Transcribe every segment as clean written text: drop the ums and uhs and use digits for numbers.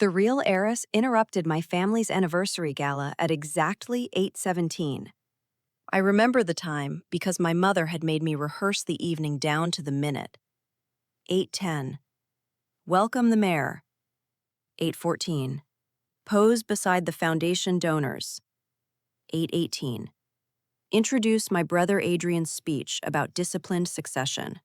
The real heiress interrupted my family's anniversary gala at exactly 8:17. I remember the time because my mother had made me rehearse the evening down to the minute. 8:10. Welcome the mayor. 8:14. Pose beside the foundation donors. 8:18. Introduce my brother Adrian's speech about disciplined succession.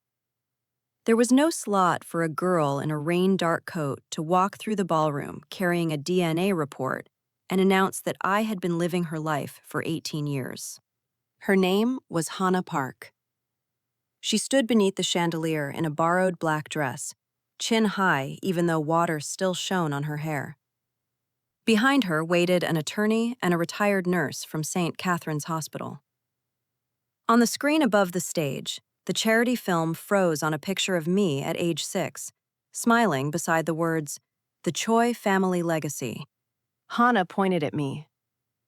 There was no slot for a girl in a rain-dark coat to walk through the ballroom carrying a DNA report and announce that I had been living her life for 18 years. Her name was Hana Park. She stood beneath the chandelier in a borrowed black dress, chin high even though water still shone on her hair. Behind her waited an attorney and a retired nurse from St. Catherine's Hospital. On the screen above the stage, the charity film froze on a picture of me at age 6, smiling beside the words, "The Choi Family Legacy." Hana pointed at me.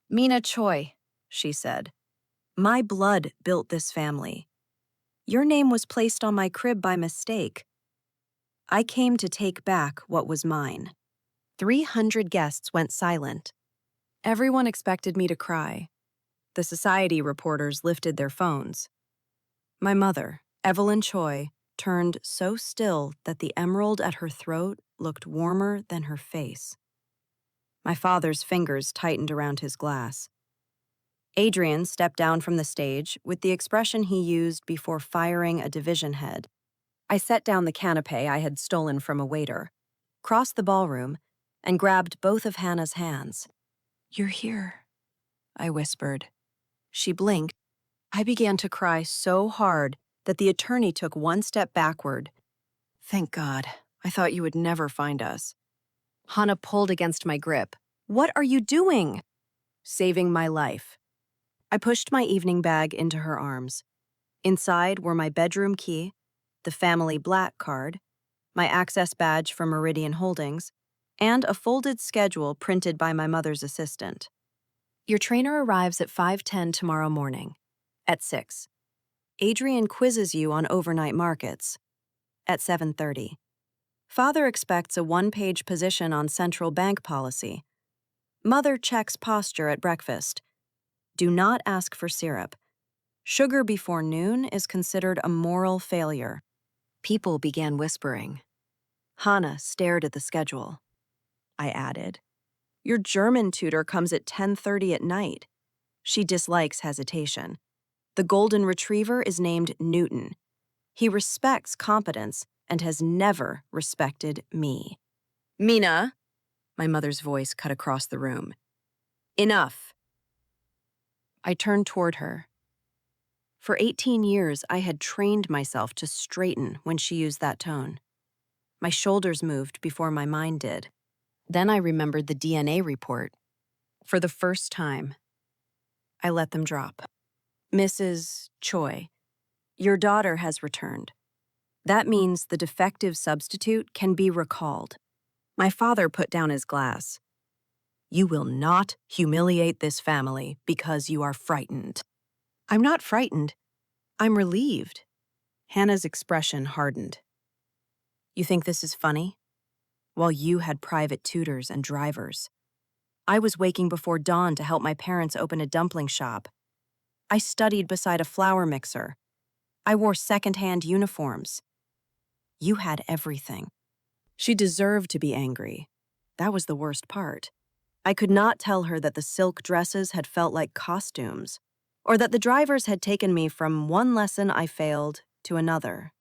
"Mina Choi," she said. "My blood built this family. Your name was placed on my crib by mistake. I came to take back what was mine." 300 guests went silent. Everyone expected me to cry. The society reporters lifted their phones. My mother, Evelyn Choi, turned so still that the emerald at her throat looked warmer than her face. My father's fingers tightened around his glass. Adrian stepped down from the stage with the expression he used before firing a division head. I set down the canapé I had stolen from a waiter, crossed the ballroom, and grabbed both of Hannah's hands. "You're here," I whispered. She blinked. I began to cry so hard that the attorney took one step backward. "Thank God. I thought you would never find us." Hana pulled against my grip. "What are you doing?" "Saving my life." I pushed my evening bag into her arms. Inside were my bedroom key, the family black card, my access badge from Meridian Holdings, and a folded schedule printed by my mother's assistant. "Your trainer arrives at 5:10 tomorrow morning. At 6. Adrian quizzes you on overnight markets. At 7:30. Father expects a one-page position on central bank policy. Mother checks posture at breakfast. Do not ask for syrup. Sugar before noon is considered a moral failure." People began whispering. Hana stared at the schedule. I added, "Your German tutor comes at 10:30 at night." She dislikes hesitation. The golden retriever is named Newton. He respects competence and has never respected me. "Mina," my mother's voice cut across the room. "Enough." I turned toward her. For 18 years, I had trained myself to straighten when she used that tone. My shoulders moved before my mind did. Then I remembered the DNA report. For the first time, I let them drop. "Mrs. Choi, your daughter has returned. That means the defective substitute can be recalled." My father put down his glass. "You will not humiliate this family because you are frightened." "I'm not frightened. I'm relieved." Hannah's expression hardened. "You think this is funny? While you had private tutors and drivers. I was waking before dawn to help my parents open a dumpling shop. I studied beside a flour mixer. I wore second-hand uniforms. You had everything." She deserved to be angry. That was the worst part. I could not tell her that the silk dresses had felt like costumes, or that the drivers had taken me from one lesson I failed to another.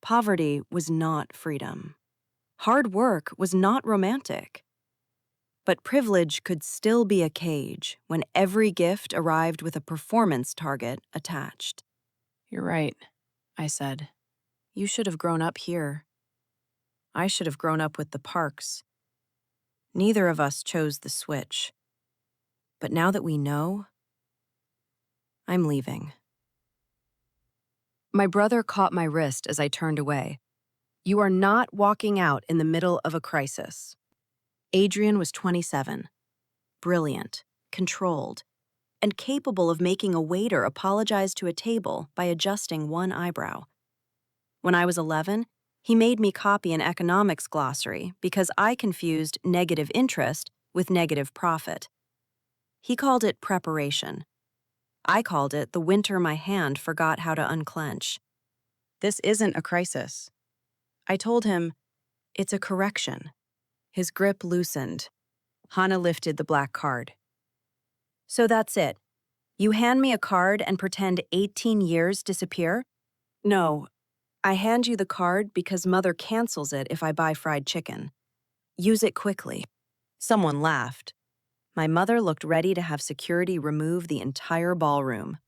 Poverty was not freedom. Hard work was not romantic. But privilege could still be a cage when every gift arrived with a performance target attached. "You're right," I said. "You should have grown up here. I should have grown up with the Parks. Neither of us chose the switch. But now that we know, I'm leaving." My brother caught my wrist as I turned away. "You are not walking out in the middle of a crisis." Adrian was 27, brilliant, controlled, and capable of making a waiter apologize to a table by adjusting one eyebrow. When I was 11, He made me copy an economics glossary because I confused negative interest with negative profit. He called it preparation. I called it the winter my hand forgot how to unclench. This isn't a crisis. I told him, it's a correction. His grip loosened. Hana lifted the black card. So that's it. You hand me a card and pretend 18 years disappear? No. I hand you the card because Mother cancels it if I buy fried chicken. Use it quickly. Someone laughed. My mother looked ready to have security remove the entire ballroom.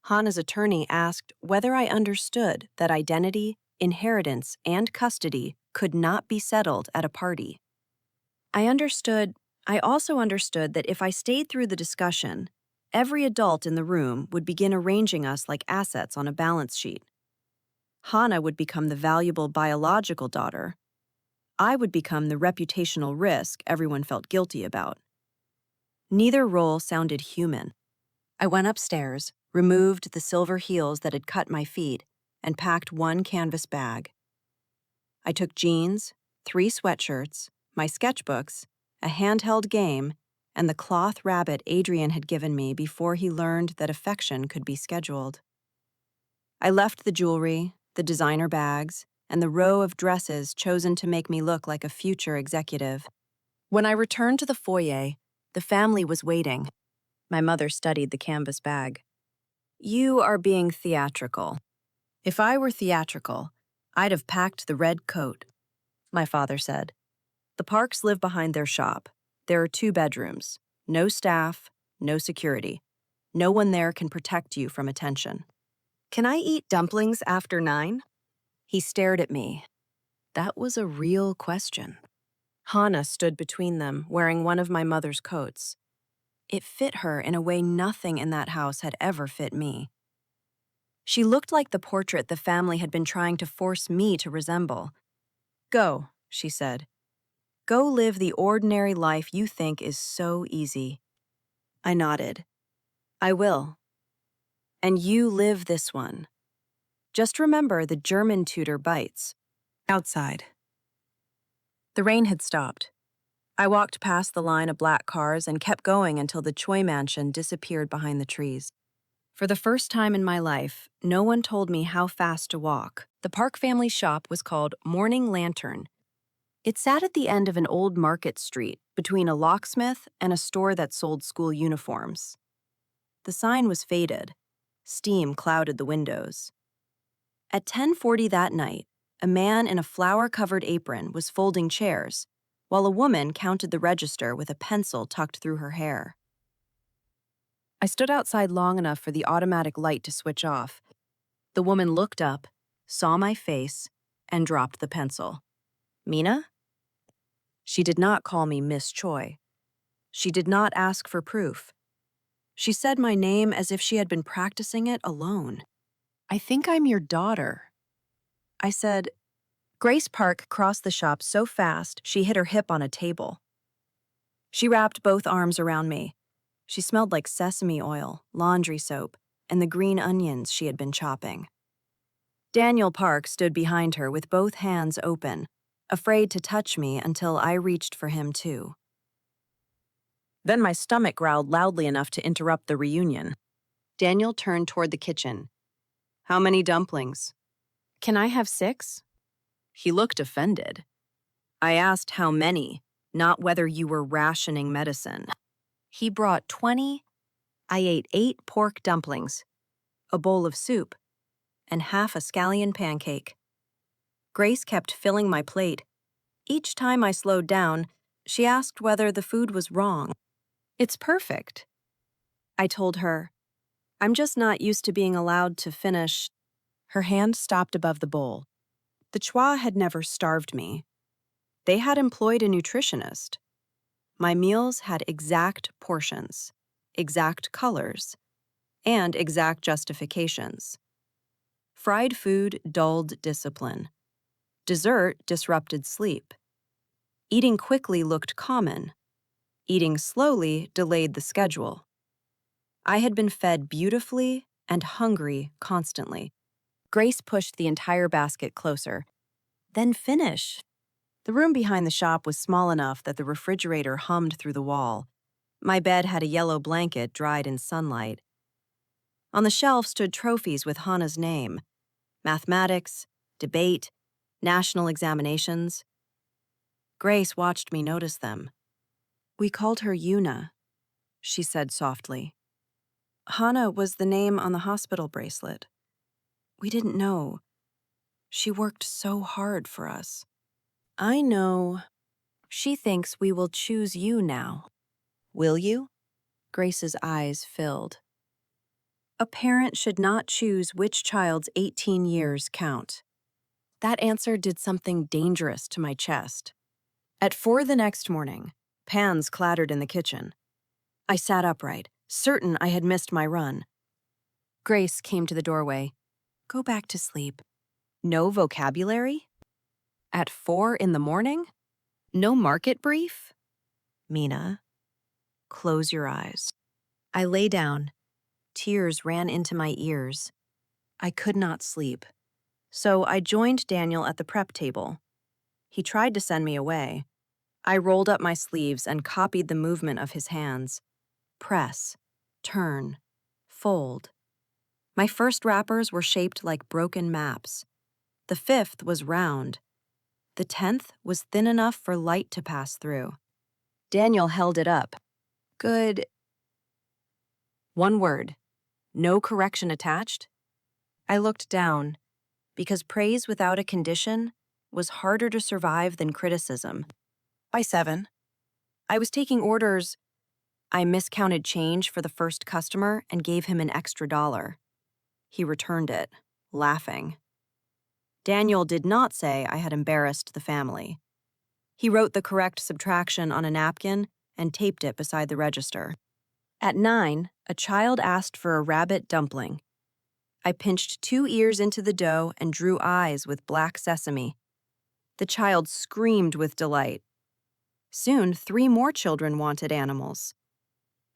Hana's attorney asked whether I understood that identity, inheritance, and custody could not be settled at a party. I also understood that if I stayed through the discussion, every adult in the room would begin arranging us like assets on a balance sheet. Hana would become the valuable biological daughter. I would become the reputational risk everyone felt guilty about. Neither role sounded human. I went upstairs, removed the silver heels that had cut my feet, and packed one canvas bag. I took jeans, 3 sweatshirts, my sketchbooks, a handheld game, and the cloth rabbit Adrian had given me before he learned that affection could be scheduled. I left the jewelry, the designer bags, and the row of dresses chosen to make me look like a future executive. When I returned to the foyer, the family was waiting. My mother studied the canvas bag. You are being theatrical. If I were theatrical, I'd have packed the red coat, my father said. The Parks live behind their shop. There are 2 bedrooms, no staff, no security. No one there can protect you from attention. Can I eat dumplings after 9? He stared at me. That was a real question. Hana stood between them, wearing one of my mother's coats. It fit her in a way nothing in that house had ever fit me. She looked like the portrait the family had been trying to force me to resemble. Go, she said. Go live the ordinary life you think is so easy. I nodded. I will. And you live this one. Just remember the German tutor bites. Outside. The rain had stopped. I walked past the line of black cars and kept going until the Choi mansion disappeared behind the trees. For the first time in my life, no one told me how fast to walk. The Park family shop was called Morning Lantern. It sat at the end of an old market street between a locksmith and a store that sold school uniforms. The sign was faded. Steam clouded the windows. At 10:40 that night, a man in a flower-covered apron was folding chairs, while a woman counted the register with a pencil tucked through her hair. I stood outside long enough for the automatic light to switch off. The woman looked up, saw my face, and dropped the pencil. Mina? She did not call me Miss Choi. She did not ask for proof. She said my name as if she had been practicing it alone. I think I'm your daughter. I said, Grace Park crossed the shop so fast she hit her hip on a table. She wrapped both arms around me. She smelled like sesame oil, laundry soap, and the green onions she had been chopping. Daniel Park stood behind her with both hands open, afraid to touch me until I reached for him too. Then my stomach growled loudly enough to interrupt the reunion. Daniel turned toward the kitchen. How many dumplings? Can I have 6? He looked offended. I asked how many, not whether you were rationing medicine. He brought 20. I ate 8 pork dumplings, a bowl of soup, and half a scallion pancake. Grace kept filling my plate. Each time I slowed down, she asked whether the food was wrong. It's perfect. I told her, I'm just not used to being allowed to finish. Her hand stopped above the bowl. The Choi had never starved me. They had employed a nutritionist. My meals had exact portions, exact colors, and exact justifications. Fried food dulled discipline. Dessert disrupted sleep. Eating quickly looked common. Eating slowly delayed the schedule. I had been fed beautifully and hungry constantly. Grace pushed the entire basket closer. Then finish. The room behind the shop was small enough that the refrigerator hummed through the wall. My bed had a yellow blanket dried in sunlight. On the shelf stood trophies with Hana's name: mathematics, debate, national examinations. Grace watched me notice them. "We called her Yuna," she said softly. "Hana was the name on the hospital bracelet. We didn't know. She worked so hard for us." "I know. She thinks we will choose you now. Will you?" Grace's eyes filled. "A parent should not choose which child's 18 years count." That answer did something dangerous to my chest. At 4 the next morning, pans clattered in the kitchen. I sat upright, certain I had missed my run. Grace came to the doorway. "Go back to sleep." No vocabulary? At 4 in the morning? No market brief? "Mina, close your eyes." I lay down. Tears ran into my ears. I could not sleep. So I joined Daniel at the prep table. He tried to send me away. I rolled up my sleeves and copied the movement of his hands. Press, turn, fold. My first wrappers were shaped like broken maps. The 5th was round. The 10th was thin enough for light to pass through. Daniel held it up. "Good." One word. No correction attached. I looked down, because praise without a condition was harder to survive than criticism. By 7, I was taking orders. I miscounted change for the first customer and gave him an extra $1. He returned it, laughing. Daniel did not say I had embarrassed the family. He wrote the correct subtraction on a napkin and taped it beside the register. At 9, a child asked for a rabbit dumpling. I pinched 2 ears into the dough and drew eyes with black sesame. The child screamed with delight. Soon, 3 more children wanted animals.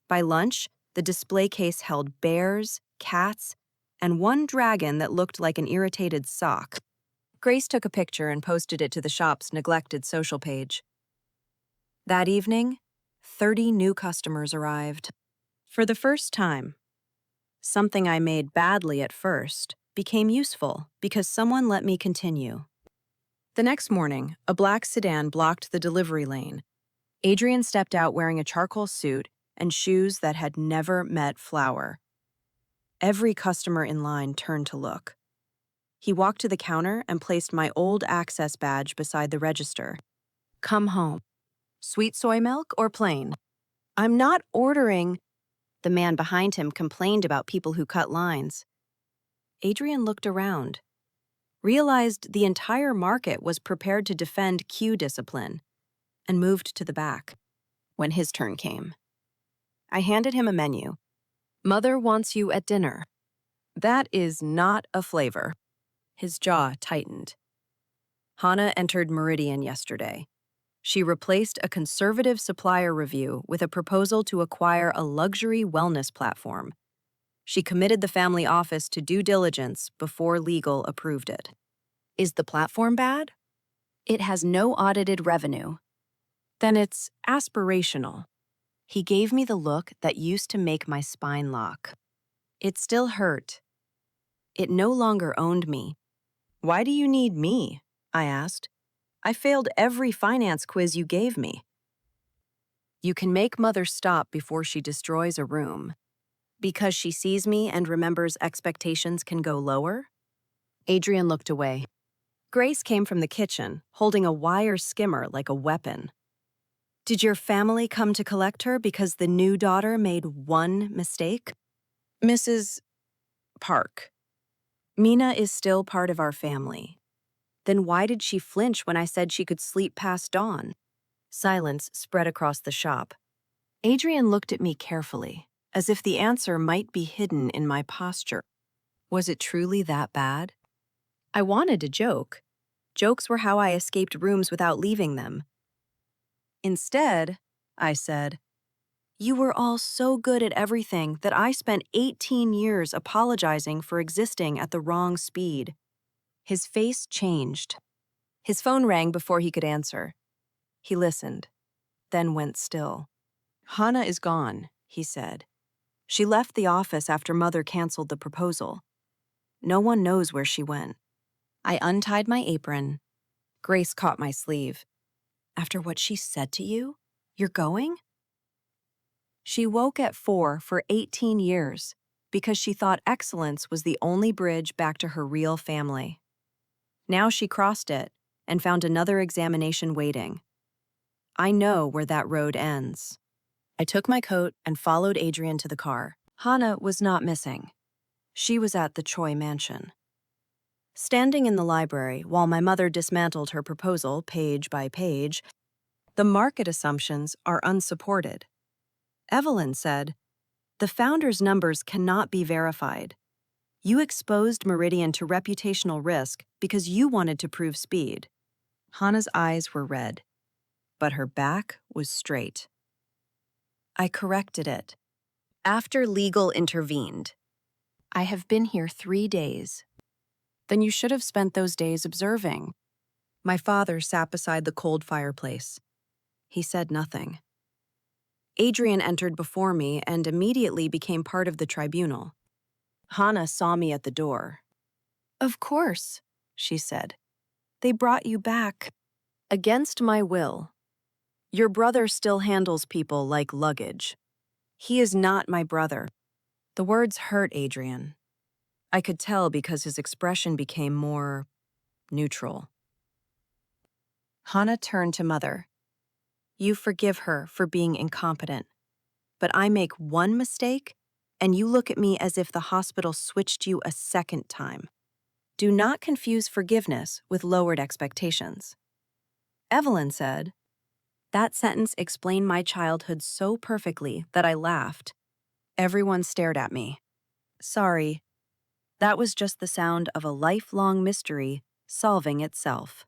By lunch, the display case held bears, cats, and one dragon that looked like an irritated sock. Grace took a picture and posted it to the shop's neglected social page. That evening, 30 new customers arrived. For the first time, something I made badly at first became useful because someone let me continue. The next morning, a black sedan blocked the delivery lane. Adrian stepped out wearing a charcoal suit and shoes that had never met flour. Every customer in line turned to look. He walked to the counter and placed my old access badge beside the register. "Come home. Sweet soy milk or plain?" "I'm not ordering." The man behind him complained about people who cut lines. Adrian looked around, realized the entire market was prepared to defend queue discipline, and moved to the back. When his turn came, I handed him a menu. "Mother wants you at dinner." That is not a flavor. His jaw tightened. Hana entered Meridian yesterday. She replaced a conservative supplier review with a proposal to acquire a luxury wellness platform. She committed the family office to due diligence before legal approved it. Is the platform bad? It has no audited revenue. Then it's aspirational. He gave me the look that used to make my spine lock. It still hurt. It no longer owned me. "Why do you need me?" I asked. "I failed every finance quiz you gave me." "You can make Mother stop before she destroys a room. Because she sees me and remembers expectations can go lower?" Adrian looked away. Grace came from the kitchen, holding a wire skimmer like a weapon. "Did your family come to collect her because the new daughter made one mistake?" "Mrs. Park. Mina is still part of our family." "Then why did she flinch when I said she could sleep past dawn?" Silence spread across the shop. Adrian looked at me carefully, as if the answer might be hidden in my posture. Was it truly that bad? I wanted to joke. Jokes were how I escaped rooms without leaving them. Instead, I said, You were all so good at everything that I spent 18 years apologizing for existing at the wrong speed. His face changed. His phone rang before he could answer. He listened, then went still. Hana is gone, he said. She left the office after Mother canceled the proposal. No one knows where she went. I untied my apron. Grace caught my sleeve. After what she said to you? You're going? She woke at 4 for 18 years because she thought excellence was the only bridge back to her real family. Now she crossed it and found another examination waiting. I know where that road ends. I took my coat and followed Adrian to the car. Hana was not missing. She was at the Choi mansion. Standing in the library while my mother dismantled her proposal page by page, the market assumptions are unsupported. Evelyn said, "The founder's numbers cannot be verified. You exposed Meridian to reputational risk because you wanted to prove speed." Hana's eyes were red, but her back was straight. I corrected it. After legal intervened. I have been here 3 days. Then you should have spent those days observing. My father sat beside the cold fireplace. He said nothing. Adrian entered before me and immediately became part of the tribunal. Hana saw me at the door. "Of course," she said. "They brought you back." "Against my will. Your brother still handles people like luggage. He is not my brother." The words hurt Adrian. I could tell because his expression became more neutral. Hana turned to Mother. "You forgive her for being incompetent, but I make one mistake, and you look at me as if the hospital switched you a second time. Do not confuse forgiveness with lowered expectations." Evelyn said, "That sentence explained my childhood so perfectly that I laughed." Everyone stared at me. Sorry, that was just the sound of a lifelong mystery solving itself.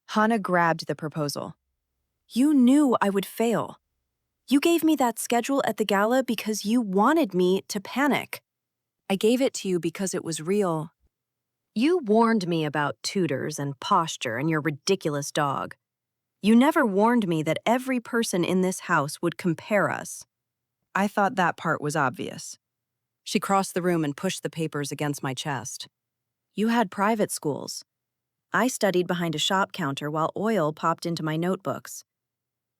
Hana grabbed the proposal. "You knew I would fail. You gave me that schedule at the gala because you wanted me to panic. I gave it to you because it was real. You warned me about tutors and posture and your ridiculous dog. You never warned me that every person in this house would compare us." I thought that part was obvious. She crossed the room and pushed the papers against my chest. "You had private schools. I studied behind a shop counter while oil popped into my notebooks.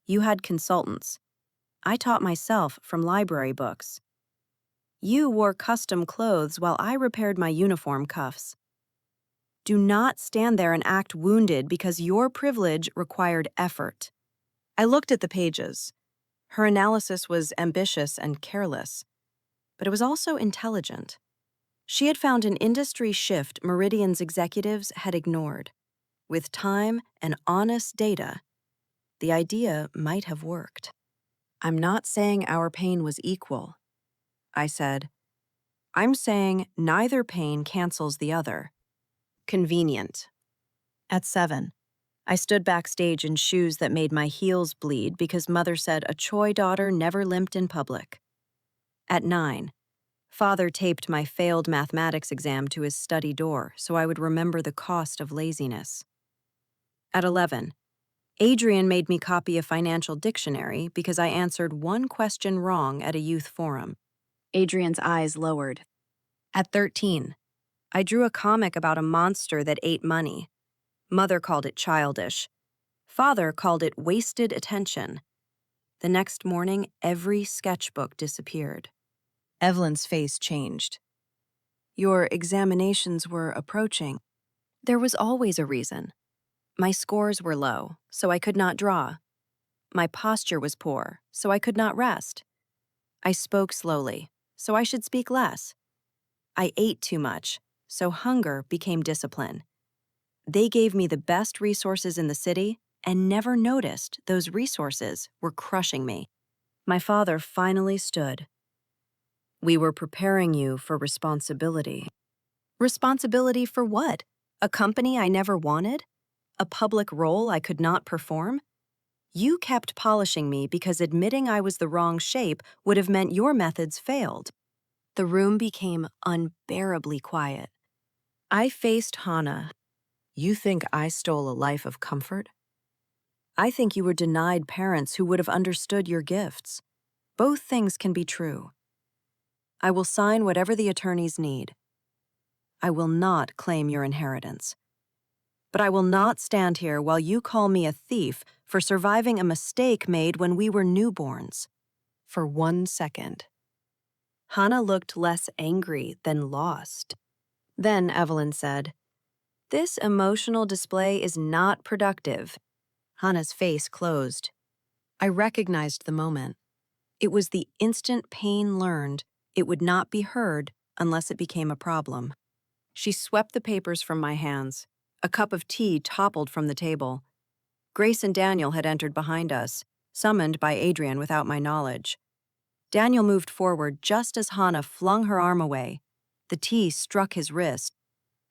You had consultants. I taught myself from library books. You wore custom clothes while I repaired my uniform cuffs. Do not stand there and act wounded because your privilege required effort." I looked at the pages. Her analysis was ambitious and careless, but it was also intelligent. She had found an industry shift Meridian's executives had ignored. With time and honest data, the idea might have worked. "I'm not saying our pain was equal," I said. "I'm saying neither pain cancels the other." Convenient. At 7, I stood backstage in shoes that made my heels bleed because Mother said a Choi daughter never limped in public. At 9, Father taped my failed mathematics exam to his study door so I would remember the cost of laziness. At 11, Adrian made me copy a financial dictionary because I answered one question wrong at a youth forum. Adrian's eyes lowered. At 13, I drew a comic about a monster that ate money. Mother called it childish. Father called it wasted attention. The next morning, every sketchbook disappeared. Evelyn's face changed. "Your examinations were approaching." There was always a reason. My scores were low, so I could not draw. My posture was poor, so I could not rest. I spoke slowly, so I should speak less. I ate too much, so hunger became discipline. They gave me the best resources in the city and never noticed those resources were crushing me. My father finally stood. "We were preparing you for responsibility." Responsibility for what? A company I never wanted? A public role I could not perform? You kept polishing me because admitting I was the wrong shape would have meant your methods failed. The room became unbearably quiet. I faced Hana. You think I stole a life of comfort? I think you were denied parents who would have understood your gifts. Both things can be true. I will sign whatever the attorneys need. I will not claim your inheritance. But I will not stand here while you call me a thief for surviving a mistake made when we were newborns. For 1 second. Hana looked less angry than lost. Then Evelyn said, "This emotional display is not productive." Hana's face closed. I recognized the moment. It was the instant pain learned it would not be heard unless it became a problem. She swept the papers from my hands. A cup of tea toppled from the table. Grace and Daniel had entered behind us, summoned by Adrian without my knowledge. Daniel moved forward just as Hana flung her arm away. The tea struck his wrist.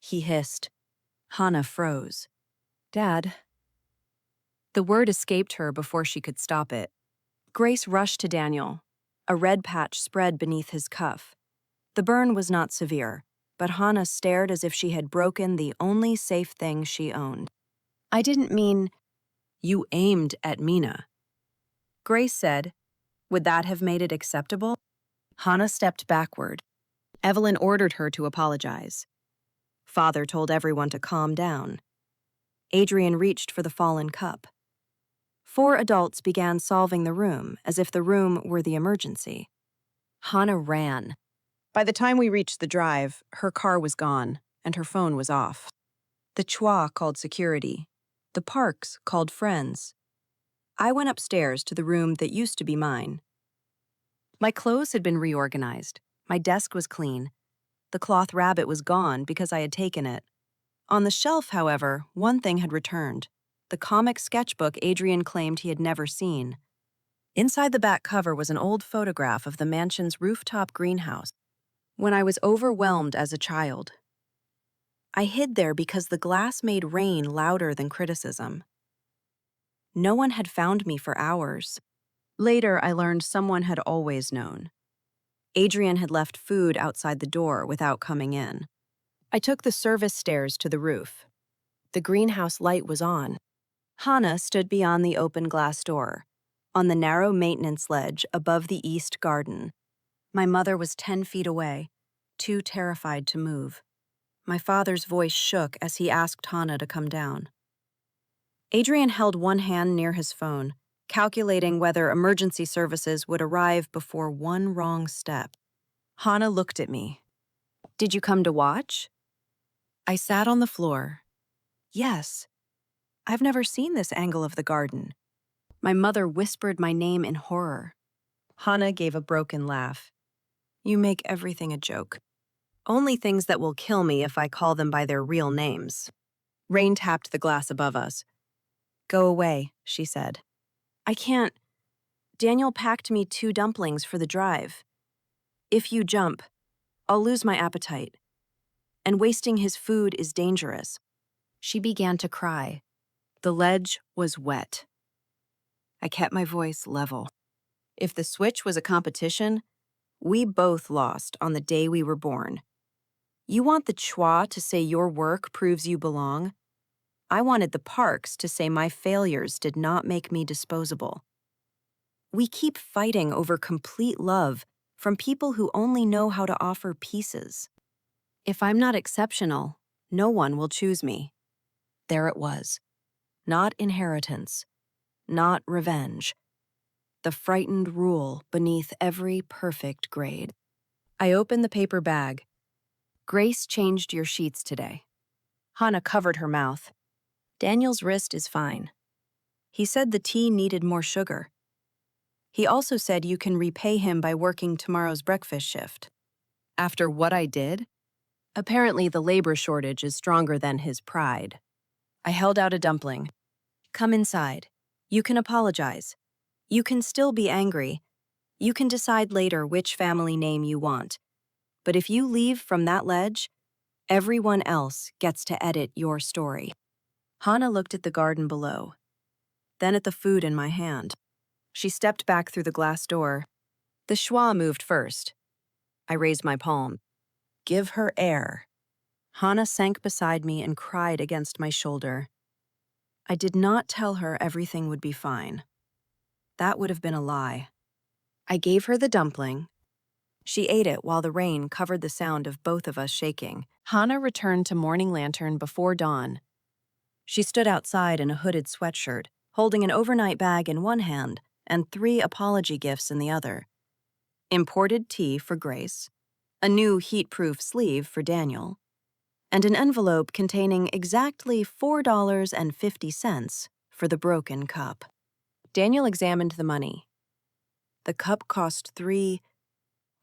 He hissed. Hana froze. "Dad." The word escaped her before she could stop it. Grace rushed to Daniel. A red patch spread beneath his cuff. The burn was not severe, but Hana stared as if she had broken the only safe thing she owned. "I didn't mean—" "You aimed at Mina." Grace said, "Would that have made it acceptable?" Hana stepped backward. Evelyn ordered her to apologize. Father told everyone to calm down. Adrian reached for the fallen cup. 4 adults began solving the room as if the room were the emergency. Hana ran. By the time we reached the drive, her car was gone and her phone was off. The Choi called security. The Parks called friends. I went upstairs to the room that used to be mine. My clothes had been reorganized. My desk was clean. The cloth rabbit was gone because I had taken it. On the shelf, however, one thing had returned. The comic sketchbook Adrian claimed he had never seen. Inside the back cover was an old photograph of the mansion's rooftop greenhouse when I was overwhelmed as a child. I hid there because the glass made rain louder than criticism. No one had found me for hours. Later, I learned someone had always known. Adrian had left food outside the door without coming in. I took the service stairs to the roof. The greenhouse light was on. Hana stood beyond the open glass door, on the narrow maintenance ledge above the east garden. My mother was 10 feet away, too terrified to move. My father's voice shook as he asked Hana to come down. Adrian held one hand near his phone, calculating whether emergency services would arrive before one wrong step. Hana looked at me. "Did you come to watch?" I sat on the floor. Yes. I've never seen this angle of the garden. My mother whispered my name in horror. Hana gave a broken laugh. "You make everything a joke. Only things that will kill me if I call them by their real names." Rain tapped the glass above us. "Go away," she said. "I can't. Daniel packed me 2 dumplings for the drive. If you jump, I'll lose my appetite. And wasting his food is dangerous." She began to cry. The ledge was wet. I kept my voice level. If the switch was a competition, we both lost on the day we were born. You want the Choi to say your work proves you belong? I wanted the Parks to say my failures did not make me disposable. We keep fighting over complete love from people who only know how to offer pieces. If I'm not exceptional, no one will choose me. There it was. Not inheritance. Not revenge. The frightened rule beneath every perfect grade. I opened the paper bag. "Grace changed your sheets today." Hana covered her mouth. "Daniel's wrist is fine. He said the tea needed more sugar. He also said you can repay him by working tomorrow's breakfast shift." After what I did? Apparently the labor shortage is stronger than his pride. I held out a dumpling. "Come inside. You can apologize. You can still be angry. You can decide later which family name you want. But if you leave from that ledge, everyone else gets to edit your story." Hana looked at the garden below. then at the food in my hand. She stepped back through the glass door. The schwa moved first. I raised my palm. Give her air. Hana sank beside me and cried against my shoulder. I did not tell her everything would be fine. That would have been a lie. I gave her the dumpling. She ate it while the rain covered the sound of both of us shaking. Hana returned to Morning Lantern before dawn. She stood outside in a hooded sweatshirt, holding an overnight bag in one hand and 3 apology gifts in the other. Imported tea for Grace, a new heat-proof sleeve for Daniel, and an envelope containing exactly $4.50 for the broken cup. Daniel examined the money. The cup cost $3.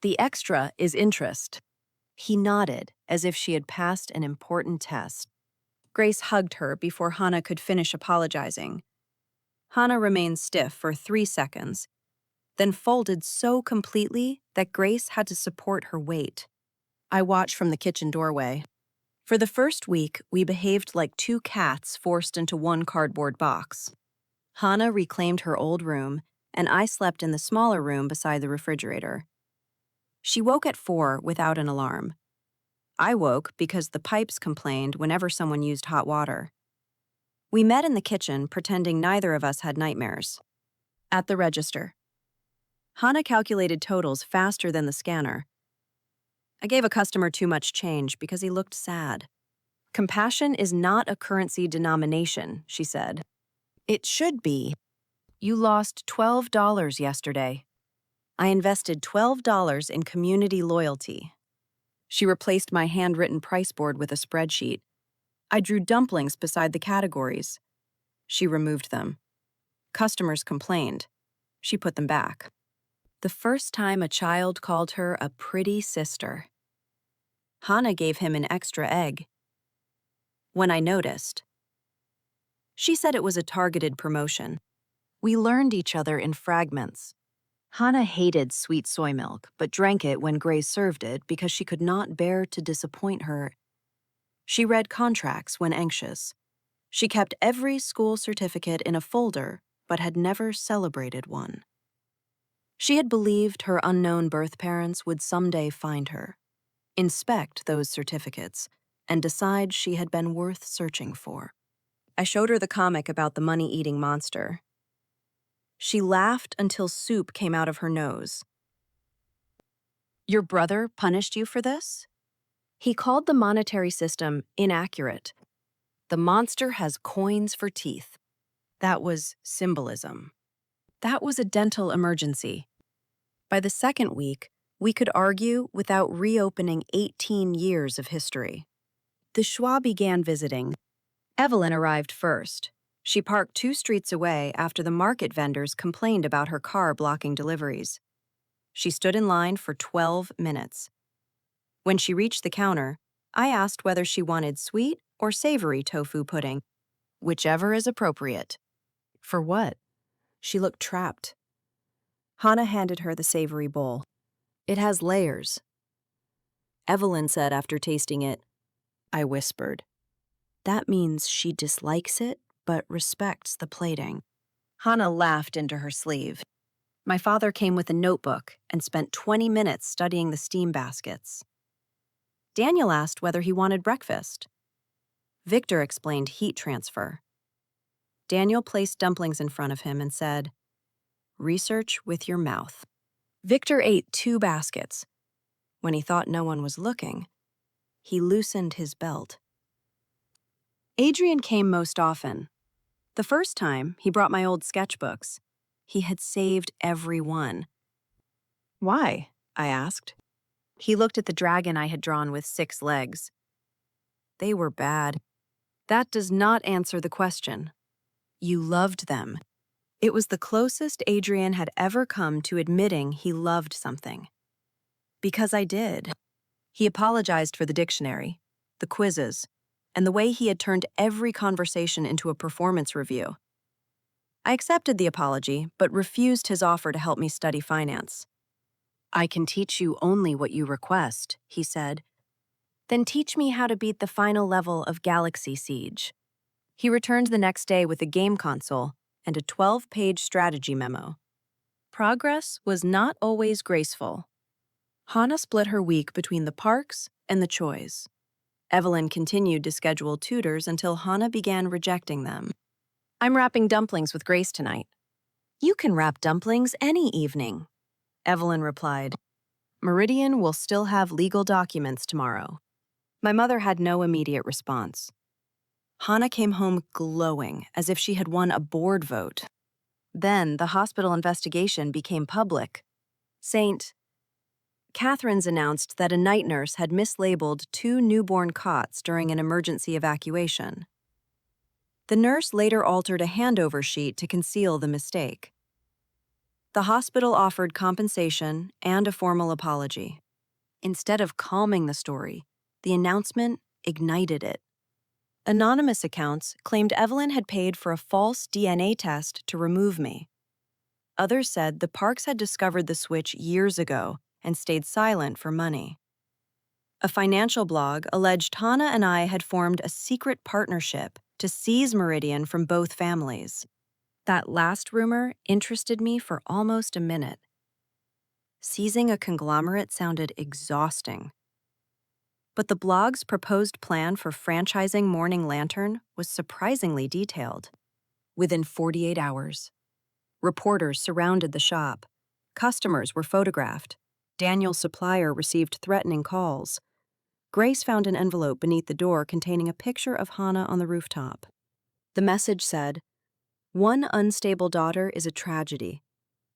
The extra is interest. He nodded as if she had passed an important test. Grace hugged her before Hana could finish apologizing. Hana remained stiff for 3 seconds, then folded so completely that Grace had to support her weight. I watched from the kitchen doorway. For the first week, we behaved like 2 cats forced into one cardboard box. Hana reclaimed her old room, and I slept in the smaller room beside the refrigerator. She woke at 4 without an alarm. I woke because the pipes complained whenever someone used hot water. We met in the kitchen, pretending neither of us had nightmares. At the register. Hana calculated totals faster than the scanner. I gave a customer too much change because he looked sad. Compassion is not a currency denomination, she said. It should be. You lost $12 yesterday. I invested $12 in community loyalty. She replaced my handwritten price board with a spreadsheet. I drew dumplings beside the categories. She removed them. Customers complained. She put them back. The first time a child called her a pretty sister. Hana gave him an extra egg. When I noticed. She said it was a targeted promotion. We learned each other in fragments. Hana hated sweet soy milk, but drank it when Grace served it because she could not bear to disappoint her. She read contracts when anxious. She kept every school certificate in a folder, but had never celebrated one. She had believed her unknown birth parents would someday find her, inspect those certificates, and decide she had been worth searching for. I showed her the comic about the money-eating monster. She laughed until soup came out of her nose. Your brother punished you for this? He called the monetary system inaccurate. The monster has coins for teeth. That was symbolism. That was a dental emergency. By the second week, we could argue without reopening 18 years of history. The schwa began visiting. Evelyn arrived first. She parked 2 streets away after the market vendors complained about her car blocking deliveries. She stood in line for 12 minutes. When she reached the counter, I asked whether she wanted sweet or savory tofu pudding, whichever is appropriate. For what? She looked trapped. Hana handed her the savory bowl. It has layers. Evelyn said after tasting it. I whispered. That means she dislikes it, but respects the plating. Hana laughed into her sleeve. My father came with a notebook and spent 20 minutes studying the steam baskets. Daniel asked whether he wanted breakfast. Victor explained heat transfer. Daniel placed dumplings in front of him and said, "Research with your mouth." Victor ate 2 baskets. When he thought no one was looking, he loosened his belt. Adrian came most often. The first time, he brought my old sketchbooks. He had saved every one. Why? I asked. He looked at the dragon I had drawn with 6 legs. They were bad. That does not answer the question. You loved them. It was the closest Adrian had ever come to admitting he loved something. Because I did. He apologized for the dictionary, the quizzes, and the way he had turned every conversation into a performance review. I accepted the apology, but refused his offer to help me study finance. I can teach you only what you request, he said. Then teach me how to beat the final level of Galaxy Siege. He returned the next day with a game console and a 12-page strategy memo. Progress was not always graceful. Hana split her week between the Parks and the Chois. Evelyn continued to schedule tutors until Hana began rejecting them. "I'm wrapping dumplings with Grace tonight." "You can wrap dumplings any evening," Evelyn replied. "Meridian will still have legal documents tomorrow." My mother had no immediate response. Hana came home glowing, as if she had won a board vote. Then the hospital investigation became public. St. Catherine's announced that a night nurse had mislabeled 2 newborn cots during an emergency evacuation. The nurse later altered a handover sheet to conceal the mistake. The hospital offered compensation and a formal apology. Instead of calming the story, the announcement ignited it. Anonymous accounts claimed Evelyn had paid for a false DNA test to remove me. Others said the Parks had discovered the switch years ago and stayed silent for money. A financial blog alleged Hana and I had formed a secret partnership to seize Meridian from both families. That last rumor interested me for almost a minute. Seizing a conglomerate sounded exhausting. But the blog's proposed plan for franchising Morning Lantern was surprisingly detailed. Within 48 hours, reporters surrounded the shop. Customers were photographed. Daniel's supplier received threatening calls. Grace found an envelope beneath the door containing a picture of Hana on the rooftop. The message said, "One unstable daughter is a tragedy.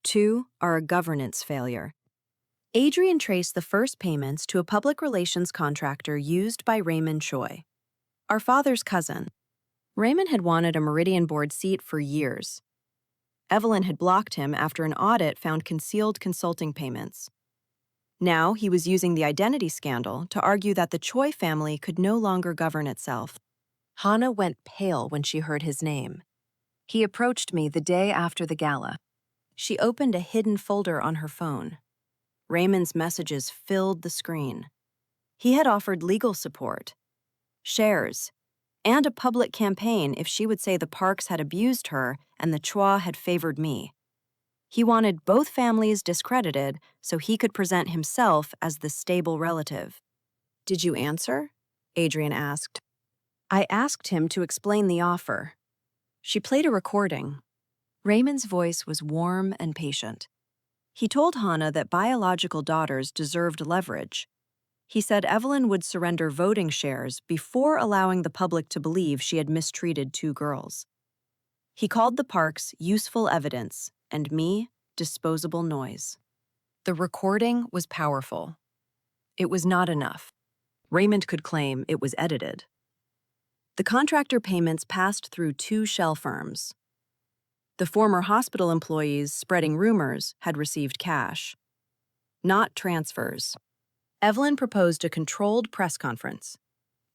2 are a governance failure." Adrian traced the first payments to a public relations contractor used by Raymond Choi, our father's cousin. Raymond had wanted a Meridian board seat for years. Evelyn had blocked him after an audit found concealed consulting payments. Now he was using the identity scandal to argue that the Choi family could no longer govern itself. Hana went pale when she heard his name. He approached me the day after the gala. She opened a hidden folder on her phone. Raymond's messages filled the screen. He had offered legal support, shares, and a public campaign if she would say the Parks had abused her and the Choi had favored me. He wanted both families discredited so he could present himself as the stable relative. "Did you answer?" Adrian asked. I asked him to explain the offer. She played a recording. Raymond's voice was warm and patient. He told Hana that biological daughters deserved leverage. He said Evelyn would surrender voting shares before allowing the public to believe she had mistreated 2 girls. He called the Parks useful evidence and me disposable noise. The recording was powerful. It was not enough. Raymond could claim it was edited. The contractor payments passed through 2 shell firms. The former hospital employees spreading rumors had received cash, not transfers. Evelyn proposed a controlled press conference.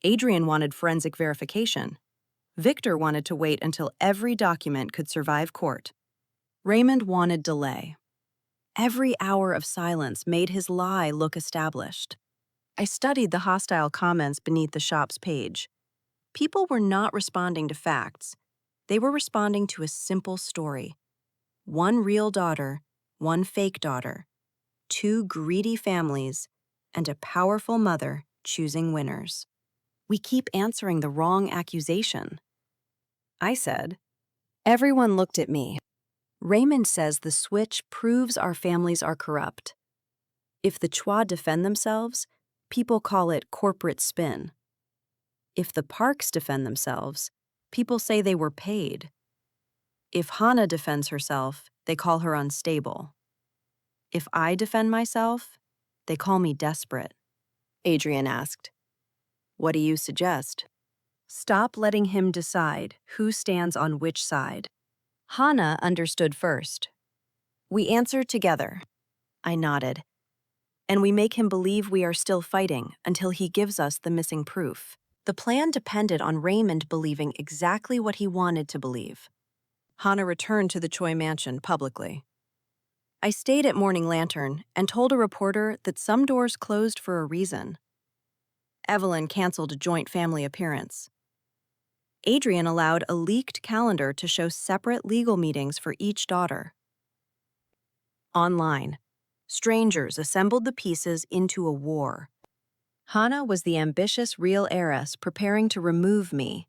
Adrian wanted forensic verification. Victor wanted to wait until every document could survive court. Raymond wanted delay. Every hour of silence made his lie look established. I studied the hostile comments beneath the shop's page. People were not responding to facts. They were responding to a simple story. 1 real daughter, 1 fake daughter, 2 greedy families, and a powerful mother choosing winners. "We keep answering the wrong accusation," I said. Everyone looked at me. Raymond says the switch proves our families are corrupt. If the Choi defend themselves, people call it corporate spin. If the Parks defend themselves, people say they were paid. If Hana defends herself, they call her unstable. If I defend myself, they call me desperate. Adrian asked, "What do you suggest?" Stop letting him decide who stands on which side. Hana understood first. "We answer together." I nodded. "And we make him believe we are still fighting until he gives us the missing proof." The plan depended on Raymond believing exactly what he wanted to believe. Hana returned to the Choi mansion publicly. I stayed at Morning Lantern and told a reporter that some doors closed for a reason. Evelyn canceled a joint family appearance. Adrian allowed a leaked calendar to show separate legal meetings for each daughter. Online, strangers assembled the pieces into a war. Hana was the ambitious real heiress preparing to remove me.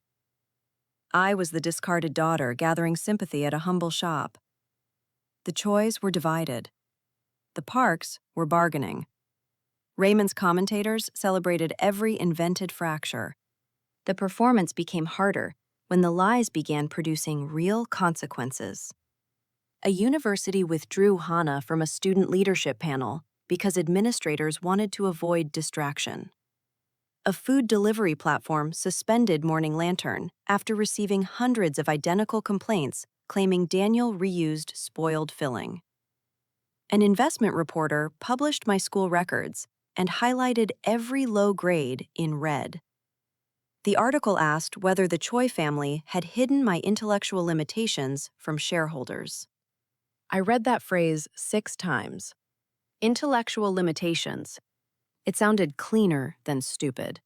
I was the discarded daughter gathering sympathy at a humble shop. The Chois were divided. The Parks were bargaining. Raymond's commentators celebrated every invented fracture. The performance became harder when the lies began producing real consequences. A university withdrew Hana from a student leadership panel because administrators wanted to avoid distraction. A food delivery platform suspended Morning Lantern after receiving hundreds of identical complaints claiming Daniel reused spoiled filling. An investment reporter published my school records and highlighted every low grade in red. The article asked whether the Choi family had hidden my intellectual limitations from shareholders. I read that phrase 6 times. Intellectual limitations. It sounded cleaner than stupid,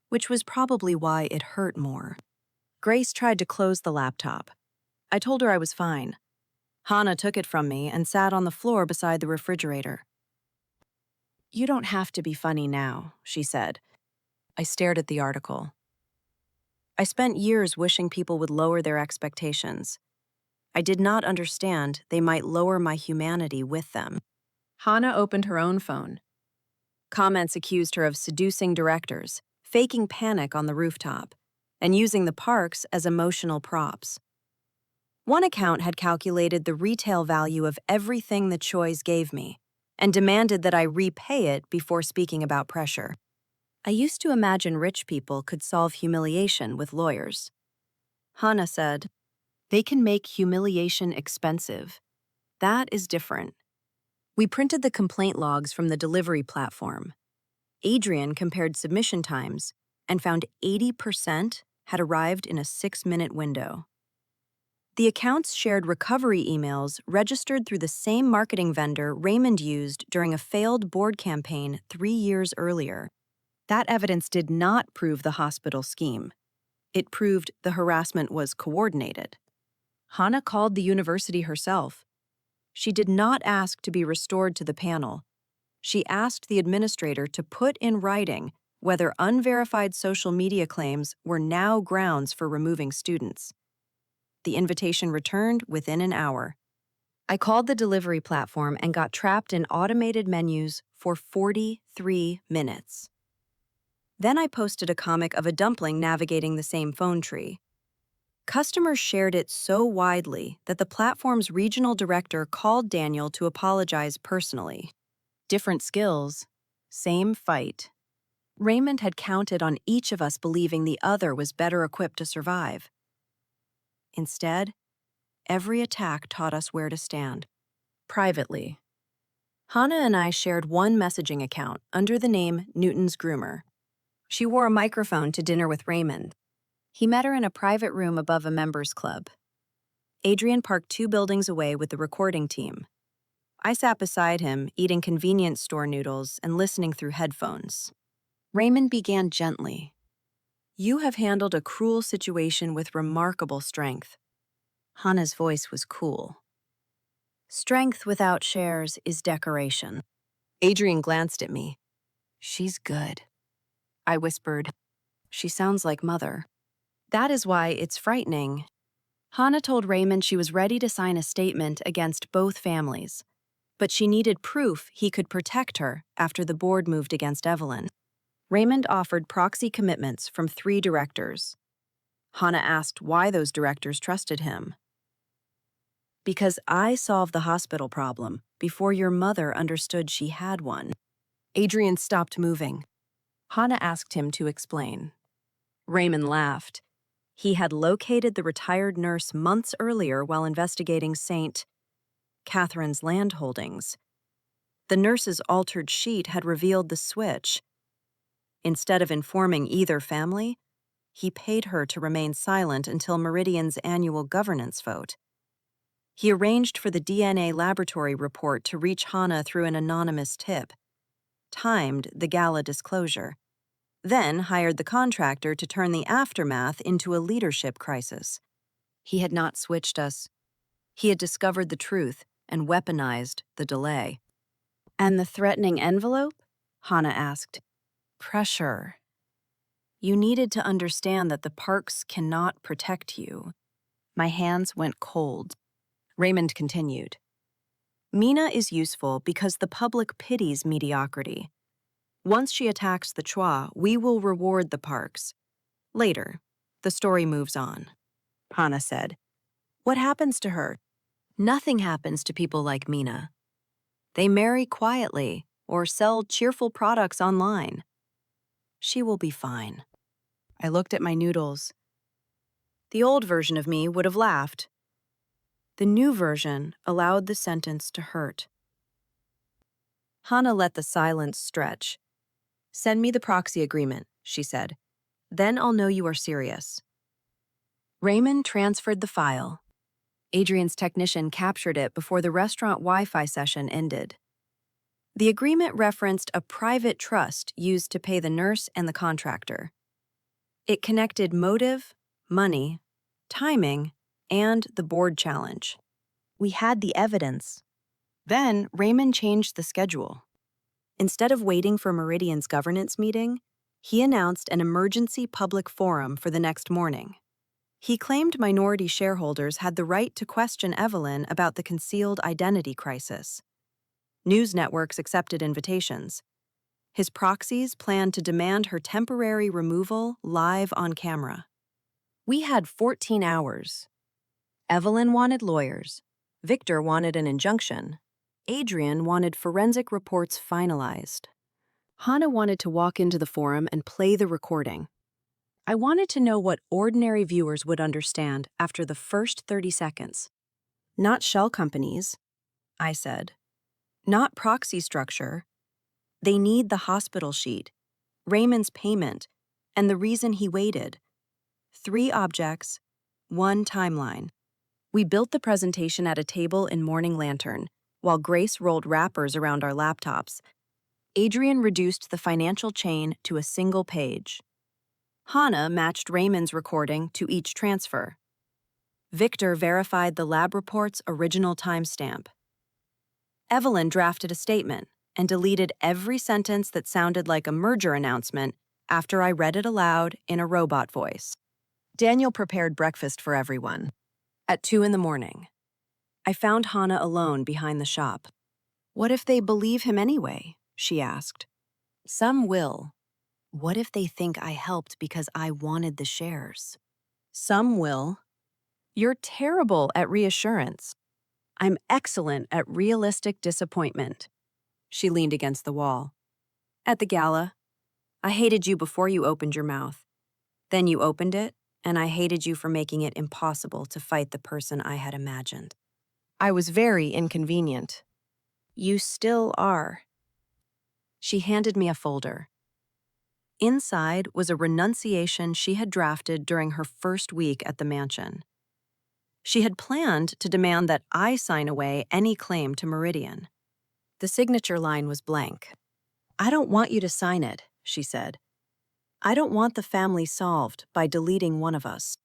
which was probably why it hurt more. Grace tried to close the laptop. I told her I was fine. Hana took it from me and sat on the floor beside the refrigerator. "You don't have to be funny now," she said. I stared at the article. I spent years wishing people would lower their expectations. I did not understand they might lower my humanity with them. Hana opened her own phone. Comments accused her of seducing directors, faking panic on the rooftop, and using the parks as emotional props. One account had calculated the retail value of everything the Choi's gave me and demanded that I repay it before speaking about pressure. I used to imagine rich people could solve humiliation with lawyers. Hana said, "They can make humiliation expensive. That is different." We printed the complaint logs from the delivery platform. Adrian compared submission times and found 80% had arrived in a 6-minute window. The accounts shared recovery emails registered through the same marketing vendor Raymond used during a failed board campaign 3 years earlier. That evidence did not prove the hospital scheme. It proved the harassment was coordinated. Hana called the university herself. She did not ask to be restored to the panel. She asked the administrator to put in writing whether unverified social media claims were now grounds for removing students. The invitation returned within an hour. I called the delivery platform and got trapped in automated menus for 43 minutes. Then I posted a comic of a dumpling navigating the same phone tree. Customers shared it so widely that the platform's regional director called Daniel to apologize personally. Different skills, same fight. Raymond had counted on each of us believing the other was better equipped to survive. Instead, every attack taught us where to stand. Privately, Hana and I shared one messaging account under the name Newton's Groomer. She wore a microphone to dinner with Raymond. He met her in a private room above a members' club. Adrian parked 2 buildings away with the recording team. I sat beside him, eating convenience store noodles and listening through headphones. Raymond began gently. "You have handled a cruel situation with remarkable strength." Hana's voice was cool. "Strength without shares is decoration." Adrian glanced at me. "She's good." I whispered, "She sounds like Mother." That is why it's frightening. Hana told Raymond she was ready to sign a statement against both families, but she needed proof he could protect her after the board moved against Evelyn. Raymond offered proxy commitments from 3 directors. Hana asked why those directors trusted him. "Because I solved the hospital problem before your mother understood she had one." Adrian stopped moving. Hana asked him to explain. Raymond laughed. He had located the retired nurse months earlier while investigating St. Catherine's land holdings. The nurse's altered sheet had revealed the switch. Instead of informing either family, he paid her to remain silent until Meridian's annual governance vote. He arranged for the DNA laboratory report to reach Hana through an anonymous tip, timed the gala disclosure. then hired the contractor to turn the aftermath into a leadership crisis. He had not switched us. He had discovered the truth and weaponized the delay. And the threatening envelope? Hana asked. Pressure. You needed to understand that the parks cannot protect you. My hands went cold. Raymond continued. Mina is useful because the public pities mediocrity. Once she attacks the Choi, we will reward the parks. Later, the story moves on. Hana said. What happens to her? Nothing happens to people like Mina. They marry quietly or sell cheerful products online. She will be fine. I looked at my noodles. The old version of me would have laughed. The new version allowed the sentence to hurt. Hana let the silence stretch. Send me the proxy agreement, she said. Then I'll know you are serious. Raymond transferred the file. Adrian's technician captured it before the restaurant Wi-Fi session ended. The agreement referenced a private trust used to pay the nurse and the contractor. It connected motive, money, timing, and the board challenge. We had the evidence. Then Raymond changed the schedule. Instead of waiting for Meridian's governance meeting, he announced an emergency public forum for the next morning. He claimed minority shareholders had the right to question Evelyn about the concealed identity crisis. News networks accepted invitations. His proxies planned to demand her temporary removal live on camera. We had 14 hours. Evelyn wanted lawyers. Victor wanted an injunction. Adrian wanted forensic reports finalized. Hana wanted to walk into the forum and play the recording. I wanted to know what ordinary viewers would understand after the first 30 seconds. Not shell companies, I said. Not proxy structure. They need the hospital sheet, Raymond's payment, and the reason he waited. 3 objects, 1 timeline. We built the presentation at a table in Morning Lantern, while Grace rolled wrappers around our laptops. Adrian reduced the financial chain to a single page. Hana matched Raymond's recording to each transfer. Victor verified the lab report's original timestamp. Evelyn drafted a statement and deleted every sentence that sounded like a merger announcement after I read it aloud in a robot voice. Daniel prepared breakfast for everyone. At 2 a.m, I found Hana alone behind the shop. What if they believe him anyway? She asked. Some will. What if they think I helped because I wanted the shares? Some will. You're terrible at reassurance. I'm excellent at realistic disappointment. She leaned against the wall. At the gala, I hated you before you opened your mouth. Then you opened it, and I hated you for making it impossible to fight the person I had imagined. I was very inconvenient. You still are. She handed me a folder. Inside was a renunciation she had drafted during her first week at the mansion. She had planned to demand that I sign away any claim to Meridian. The signature line was blank. I don't want you to sign it, she said. I don't want the family solved by deleting one of us.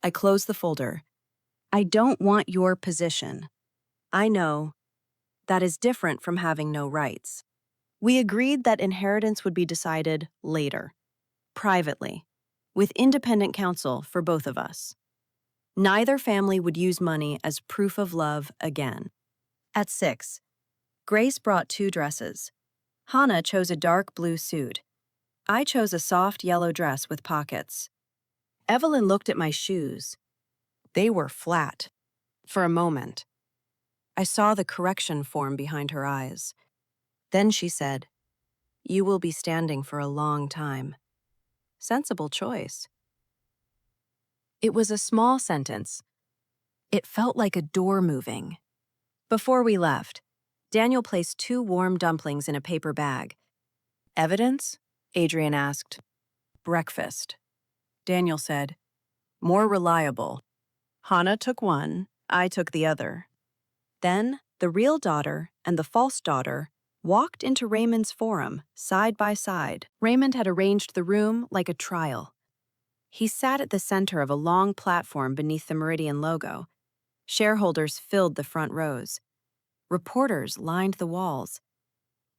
I closed the folder. I don't want your position. I know. That is different from having no rights. We agreed that inheritance would be decided later, privately, with independent counsel for both of us. Neither family would use money as proof of love again. At 6, Grace brought 2 dresses. Hana chose a dark blue suit. I chose a soft yellow dress with pockets. Evelyn looked at my shoes. They were flat. For a moment. I saw the correction form behind her eyes. Then she said, You will be standing for a long time. Sensible choice. It was a small sentence. It felt like a door moving. Before we left, Daniel placed 2 warm dumplings in a paper bag. Evidence? Adrian asked. Breakfast. Daniel said, More reliable. Hana took one, I took the other. Then, the real daughter and the false daughter walked into Raymond's forum, side by side. Raymond had arranged the room like a trial. He sat at the center of a long platform beneath the Meridian logo. Shareholders filled the front rows. Reporters lined the walls.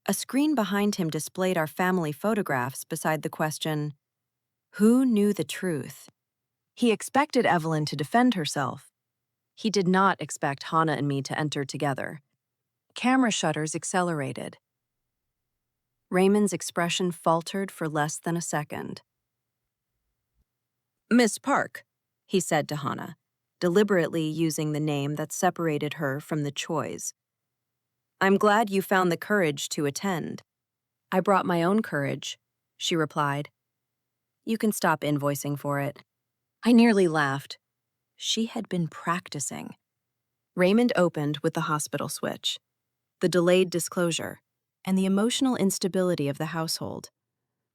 A screen behind him displayed our family photographs beside the question, "Who knew the truth?" He expected Evelyn to defend herself. He did not expect Hana and me to enter together. Camera shutters accelerated. Raymond's expression faltered for less than a second. "Miss Park," he said to Hana, deliberately using the name that separated her from the Chois. "I'm glad you found the courage to attend." "I brought my own courage," she replied. "You can stop invoicing for it." I nearly laughed. She had been practicing. Raymond opened with the hospital switch, the delayed disclosure, and the emotional instability of the household.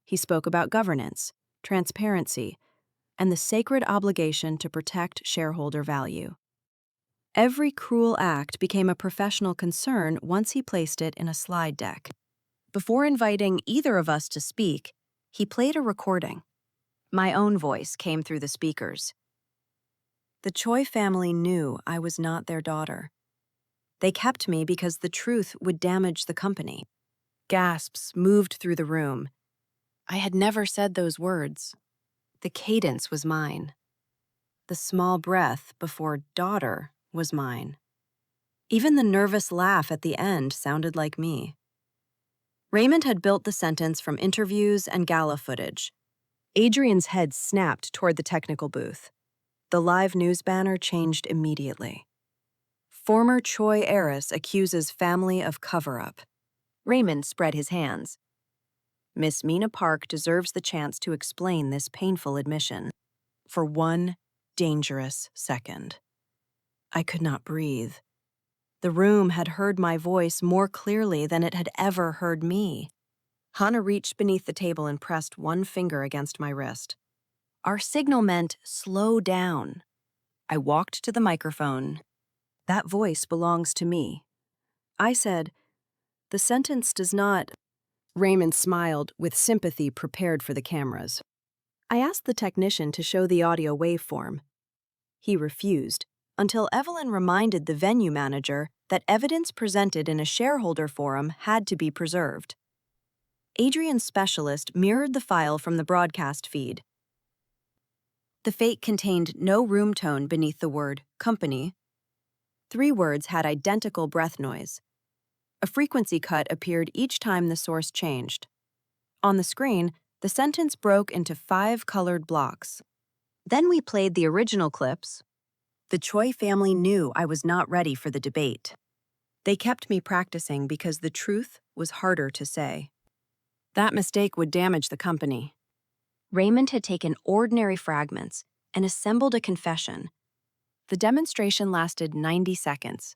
He spoke about governance, transparency, and the sacred obligation to protect shareholder value. Every cruel act became a professional concern once he placed it in a slide deck. Before inviting either of us to speak, he played a recording. My own voice came through the speakers. The Choi family knew I was not their daughter. They kept me because the truth would damage the company. Gasps moved through the room. I had never said those words. The cadence was mine. The small breath before daughter was mine. Even the nervous laugh at the end sounded like me. Raymond had built the sentence from interviews and gala footage. Adrian's head snapped toward the technical booth. The live news banner changed immediately. Former Choi heiress accuses family of cover-up. Raymond spread his hands. Miss Hana Park deserves the chance to explain this painful admission. For one dangerous second. I could not breathe. The room had heard my voice more clearly than it had ever heard me. Hana reached beneath the table and pressed one finger against my wrist. Our signal meant slow down. I walked to the microphone. That voice belongs to me. I said, "The sentence does not..." Raymond smiled with sympathy prepared for the cameras. I asked the technician to show the audio waveform. He refused, until Evelyn reminded the venue manager that evidence presented in a shareholder forum had to be preserved. Adrian's specialist mirrored the file from the broadcast feed. The fake contained no room tone beneath the word company. 3 words had identical breath noise. A frequency cut appeared each time the source changed. On the screen, the sentence broke into 5 colored blocks. Then we played the original clips. The Choi family knew I was not ready for the debate. They kept me practicing because the truth was harder to say. That mistake would damage the company. Raymond had taken ordinary fragments and assembled a confession. The demonstration lasted 90 seconds.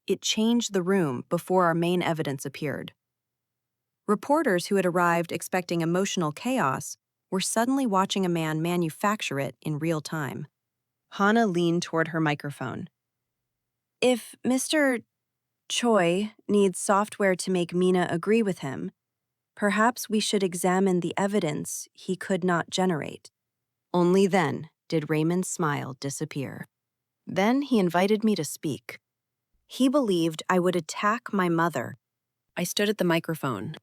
It changed the room before our main evidence appeared. Reporters who had arrived expecting emotional chaos were suddenly watching a man manufacture it in real time. Hana leaned toward her microphone. "If Mr. Choi needs software to make Mina agree with him, perhaps we should examine the evidence he could not generate." Only then did Raymond's smile disappear. Then he invited me to speak. He believed I would attack my mother. I stood at the microphone.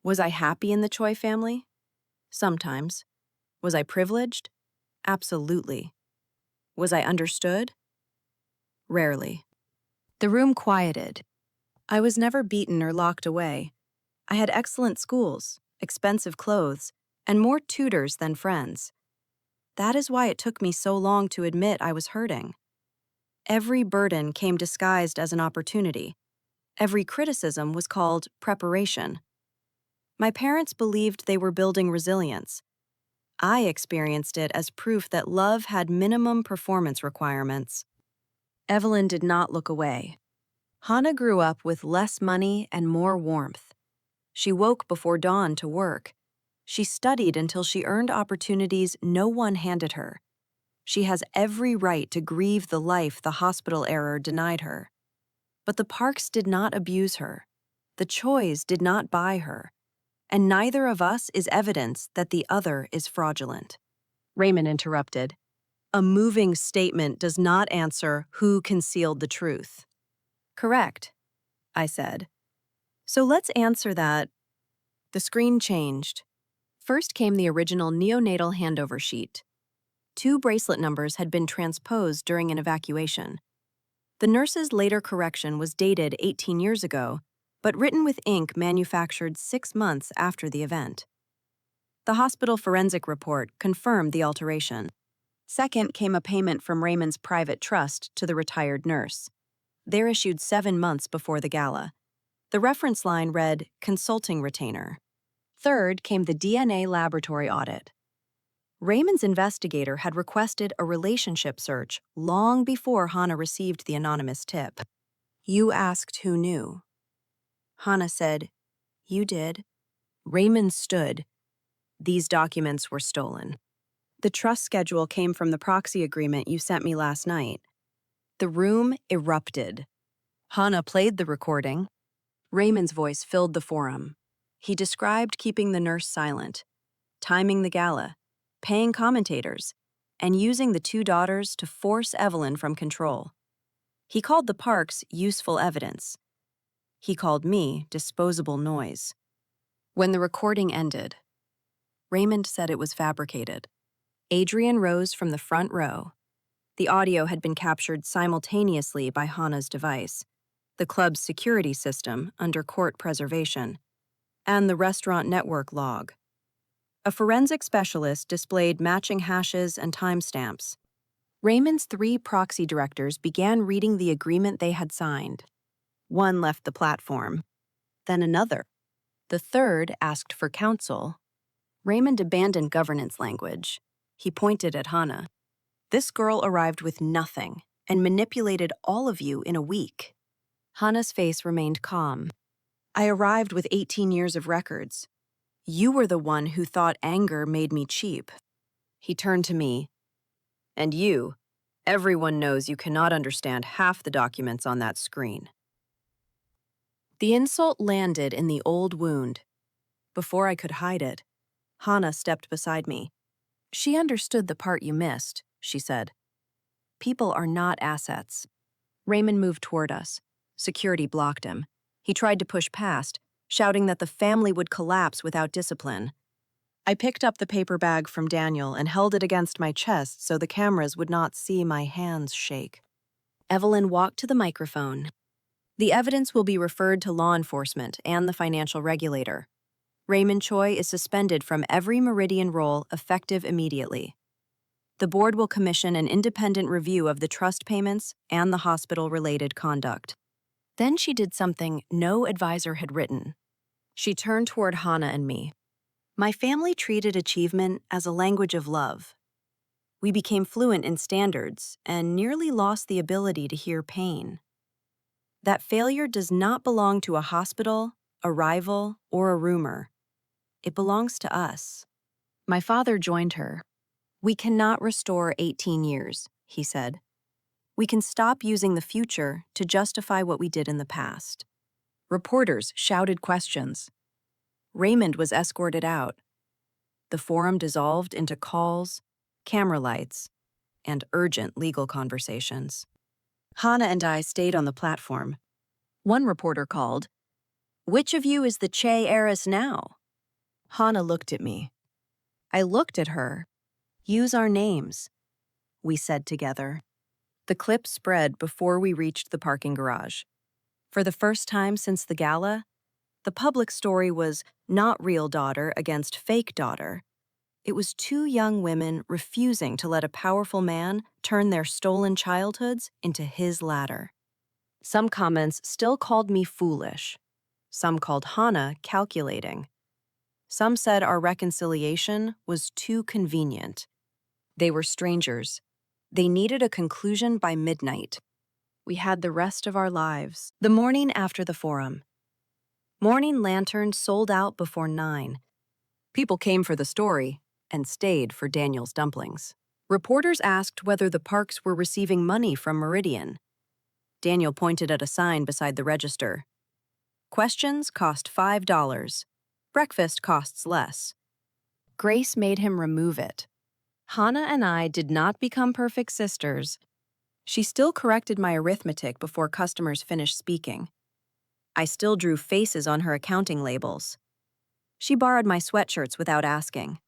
Was I happy in the Choi family? Sometimes. Was I privileged? Absolutely. Was I understood? Rarely. The room quieted. I was never beaten or locked away. I had excellent schools, expensive clothes, and more tutors than friends. That is why it took me so long to admit I was hurting. Every burden came disguised as an opportunity. Every criticism was called preparation. My parents believed they were building resilience. I experienced it as proof that love had minimum performance requirements. Evelyn did not look away. Hana grew up with less money and more warmth. She woke before dawn to work. She studied until she earned opportunities no one handed her. She has every right to grieve the life the hospital error denied her. But the Parks did not abuse her. The Chois did not buy her, and neither of us is evidence that the other is fraudulent. Raymond interrupted. A moving statement does not answer who concealed the truth. Correct, I said. So let's answer that. The screen changed. First came the original neonatal handover sheet. 2 bracelet numbers had been transposed during an evacuation. The nurse's later correction was dated 18 years ago, but written with ink manufactured 6 months after the event. The hospital forensic report confirmed the alteration. Second came a payment from Raymond's private trust to the retired nurse. They're issued 7 months before the gala. The reference line read, consulting retainer. Third came the DNA laboratory audit. Raymond's investigator had requested a relationship search long before Hana received the anonymous tip. You asked who knew. Hana said, you did. Raymond stood. These documents were stolen. The trust schedule came from the proxy agreement you sent me last night. The room erupted. Hana played the recording. Raymond's voice filled the forum. He described keeping the nurse silent, timing the gala, paying commentators, and using the 2 daughters to force Evelyn from control. He called the Parks useful evidence. He called me disposable noise. When the recording ended, Raymond said it was fabricated. Adrian rose from the front row. The audio had been captured simultaneously by Hana's device, the club's security system under court preservation, and the restaurant network log. A forensic specialist displayed matching hashes and timestamps. Raymond's 3 proxy directors began reading the agreement they had signed. One left the platform, then another. The third asked for counsel. Raymond abandoned governance language. He pointed at Hana. This girl arrived with nothing and manipulated all of you in a week. Hana's face remained calm. I arrived with 18 years of records. You were the one who thought anger made me cheap. He turned to me. And you, everyone knows you cannot understand half the documents on that screen. The insult landed in the old wound. Before I could hide it, Hana stepped beside me. She understood the part you missed, she said. People are not assets. Raymond moved toward us. Security blocked him. He tried to push past, shouting that the family would collapse without discipline. I picked up the paper bag from Daniel and held it against my chest so the cameras would not see my hands shake. Evelyn walked to the microphone. The evidence will be referred to law enforcement and the financial regulator. Raymond Choi is suspended from every Meridian role effective immediately. The board will commission an independent review of the trust payments and the hospital-related conduct. Then she did something no advisor had written. She turned toward Hana and me. My family treated achievement as a language of love. We became fluent in standards and nearly lost the ability to hear pain. That failure does not belong to a hospital, a rival, or a rumor. It belongs to us. My father joined her. We cannot restore 18 years, he said. We can stop using the future to justify what we did in the past. Reporters shouted questions. Raymond was escorted out. The forum dissolved into calls, camera lights, and urgent legal conversations. Hana and I stayed on the platform. One reporter called, "Which of you is the Heiress now?" Hana looked at me. I looked at her. Use our names, we said together. The clip spread before we reached the parking garage. For the first time since the gala, the public story was not real daughter against fake daughter. It was 2 young women refusing to let a powerful man turn their stolen childhoods into his ladder. Some comments still called me foolish. Some called Hana calculating. Some said our reconciliation was too convenient. They were strangers. They needed a conclusion by midnight. We had the rest of our lives. The morning after the forum. Morning lanterns sold out before 9. People came for the story and stayed for Daniel's dumplings. Reporters asked whether the Parks were receiving money from Meridian. Daniel pointed at a sign beside the register. Questions cost $5. Breakfast costs less. Grace made him remove it. Hana and I did not become perfect sisters. She still corrected my arithmetic before customers finished speaking. I still drew faces on her accounting labels. She borrowed my sweatshirts without asking.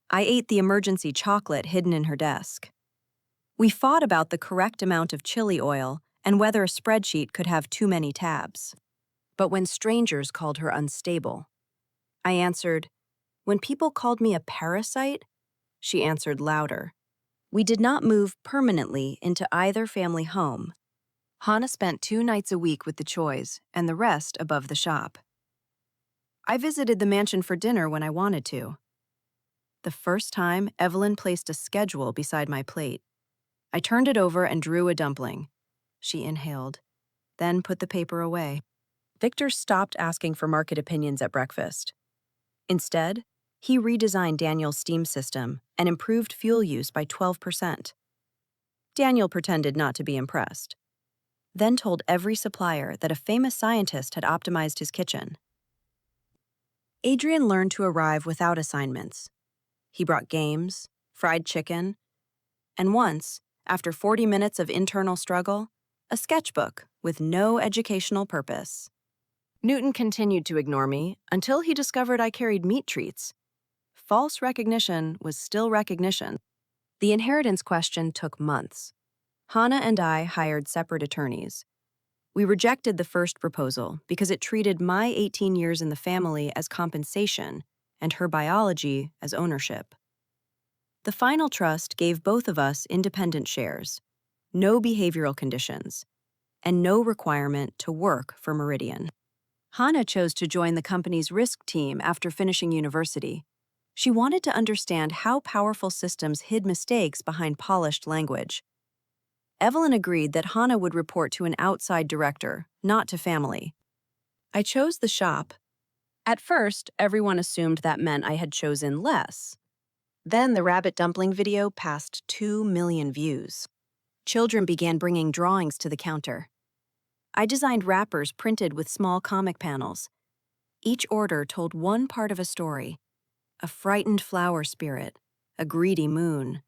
I ate the emergency chocolate hidden in her desk. We fought about the correct amount of chili oil and whether a spreadsheet could have too many tabs. But when strangers called her unstable, I answered, "When people called me a parasite," she answered louder. We did not move permanently into either family home. Hana spent 2 nights a week with the Chois and the rest above the shop. I visited the mansion for dinner when I wanted to. The first time, Evelyn placed a schedule beside my plate. I turned it over and drew a dumpling. She inhaled, then put the paper away. Victor stopped asking for market opinions at breakfast. Instead, he redesigned Daniel's steam system and improved fuel use by 12%. Daniel pretended not to be impressed, then told every supplier that a famous scientist had optimized his kitchen. Adrian learned to arrive without assignments. He brought games, fried chicken, and once, after 40 minutes of internal struggle, a sketchbook with no educational purpose. Newton continued to ignore me until he discovered I carried meat treats. False recognition was still recognition. The inheritance question took months. Hana and I hired separate attorneys. We rejected the first proposal because it treated my 18 years in the family as compensation and her biology as ownership. The final trust gave both of us independent shares, no behavioral conditions, and no requirement to work for Meridian. Hana chose to join the company's risk team after finishing university. She wanted to understand how powerful systems hid mistakes behind polished language. Evelyn agreed that Hana would report to an outside director, not to family. I chose the shop. At first, everyone assumed that meant I had chosen less. Then the rabbit dumpling video passed 2 million views. Children began bringing drawings to the counter. I designed wrappers printed with small comic panels. Each order told one part of a story: a frightened flower spirit, a greedy moon,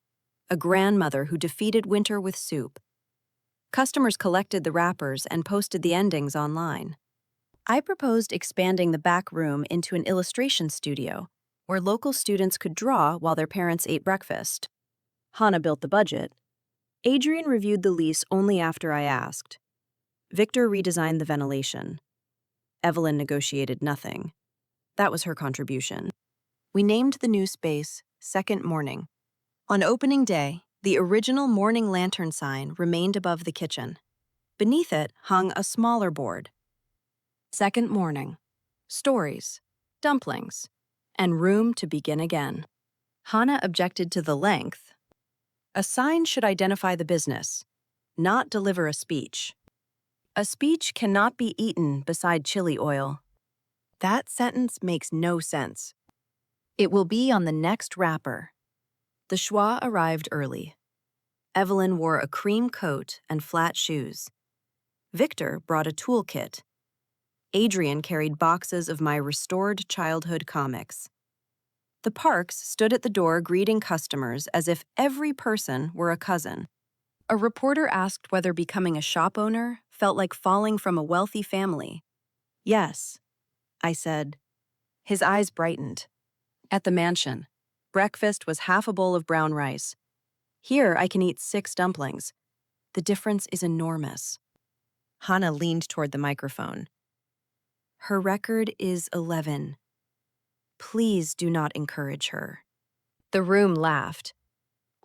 a grandmother who defeated winter with soup. Customers collected the wrappers and posted the endings online. I proposed expanding the back room into an illustration studio where local students could draw while their parents ate breakfast. Hana built the budget. Adrian reviewed the lease only after I asked. Victor redesigned the ventilation. Evelyn negotiated nothing. That was her contribution. We named the new space Second Morning. On opening day, the original morning lantern sign remained above the kitchen. Beneath it hung a smaller board. Second Morning. Stories, dumplings, and room to begin again. Hana objected to the length. A sign should identify the business, not deliver a speech. A speech cannot be eaten beside chili oil. That sentence makes no sense. It will be on the next wrapper. The schwa arrived early. Evelyn wore a cream coat and flat shoes. Victor brought a toolkit. Adrian carried boxes of my restored childhood comics. The Parks stood at the door greeting customers as if every person were a cousin. A reporter asked whether becoming a shop owner felt like falling from a wealthy family. Yes, I said. His eyes brightened. At the mansion, breakfast was half a bowl of brown rice. Here I can eat 6 dumplings. The difference is enormous. Hana leaned toward the microphone. Her record is 11. Please do not encourage her. The room laughed.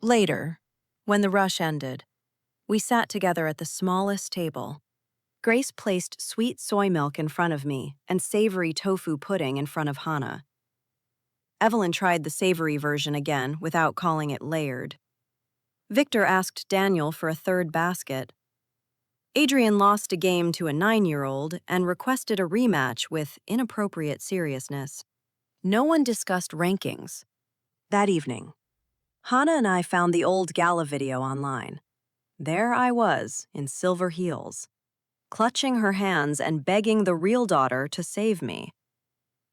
Later, when the rush ended, we sat together at the smallest table. Grace placed sweet soy milk in front of me and savory tofu pudding in front of Hana. Evelyn tried the savory version again without calling it layered. Victor asked Daniel for a third basket. Adrian lost a game to a 9-year-old and requested a rematch with inappropriate seriousness. No one discussed rankings. That evening, Hana and I found the old gala video online. There I was, in silver heels. clutching her hands and begging the real daughter to save me.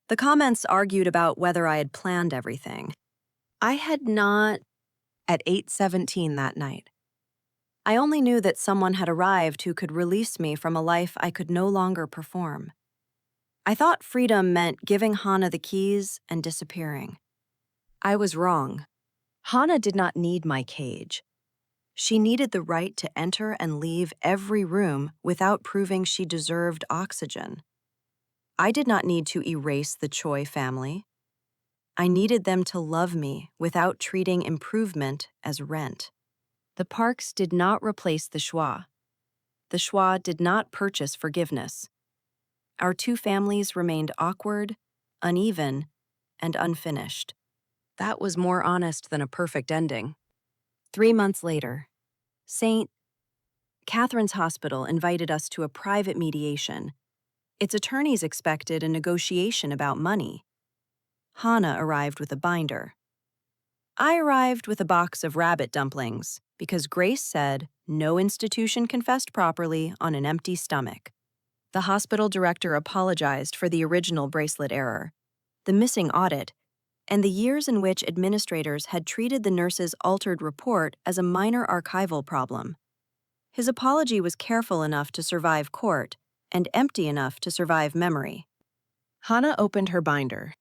The comments argued about whether I had planned everything. I had not. At 8:17 that night, I only knew that someone had arrived who could release me from a life I could no longer perform. I thought freedom meant giving Hana the keys and disappearing. I was wrong. Hana did not need my cage. She needed the right to enter and leave every room without proving she deserved oxygen. I did not need to erase the Choi family. I needed them to love me without treating improvement as rent. The Parks did not replace the Choi. The Choi did not purchase forgiveness. Our two families remained awkward, uneven, and unfinished. That was more honest than a perfect ending. 3 months later, St. Catherine's Hospital invited us to a private mediation. Its attorneys expected a negotiation about money. Hana arrived with a binder. I arrived with a box of rabbit dumplings because Grace said no institution confessed properly on an empty stomach. The hospital director apologized for the original bracelet error, the missing audit, and the years in which administrators had treated the nurse's altered report as a minor archival problem. His apology was careful enough to survive court and empty enough to survive memory. Hana opened her binder.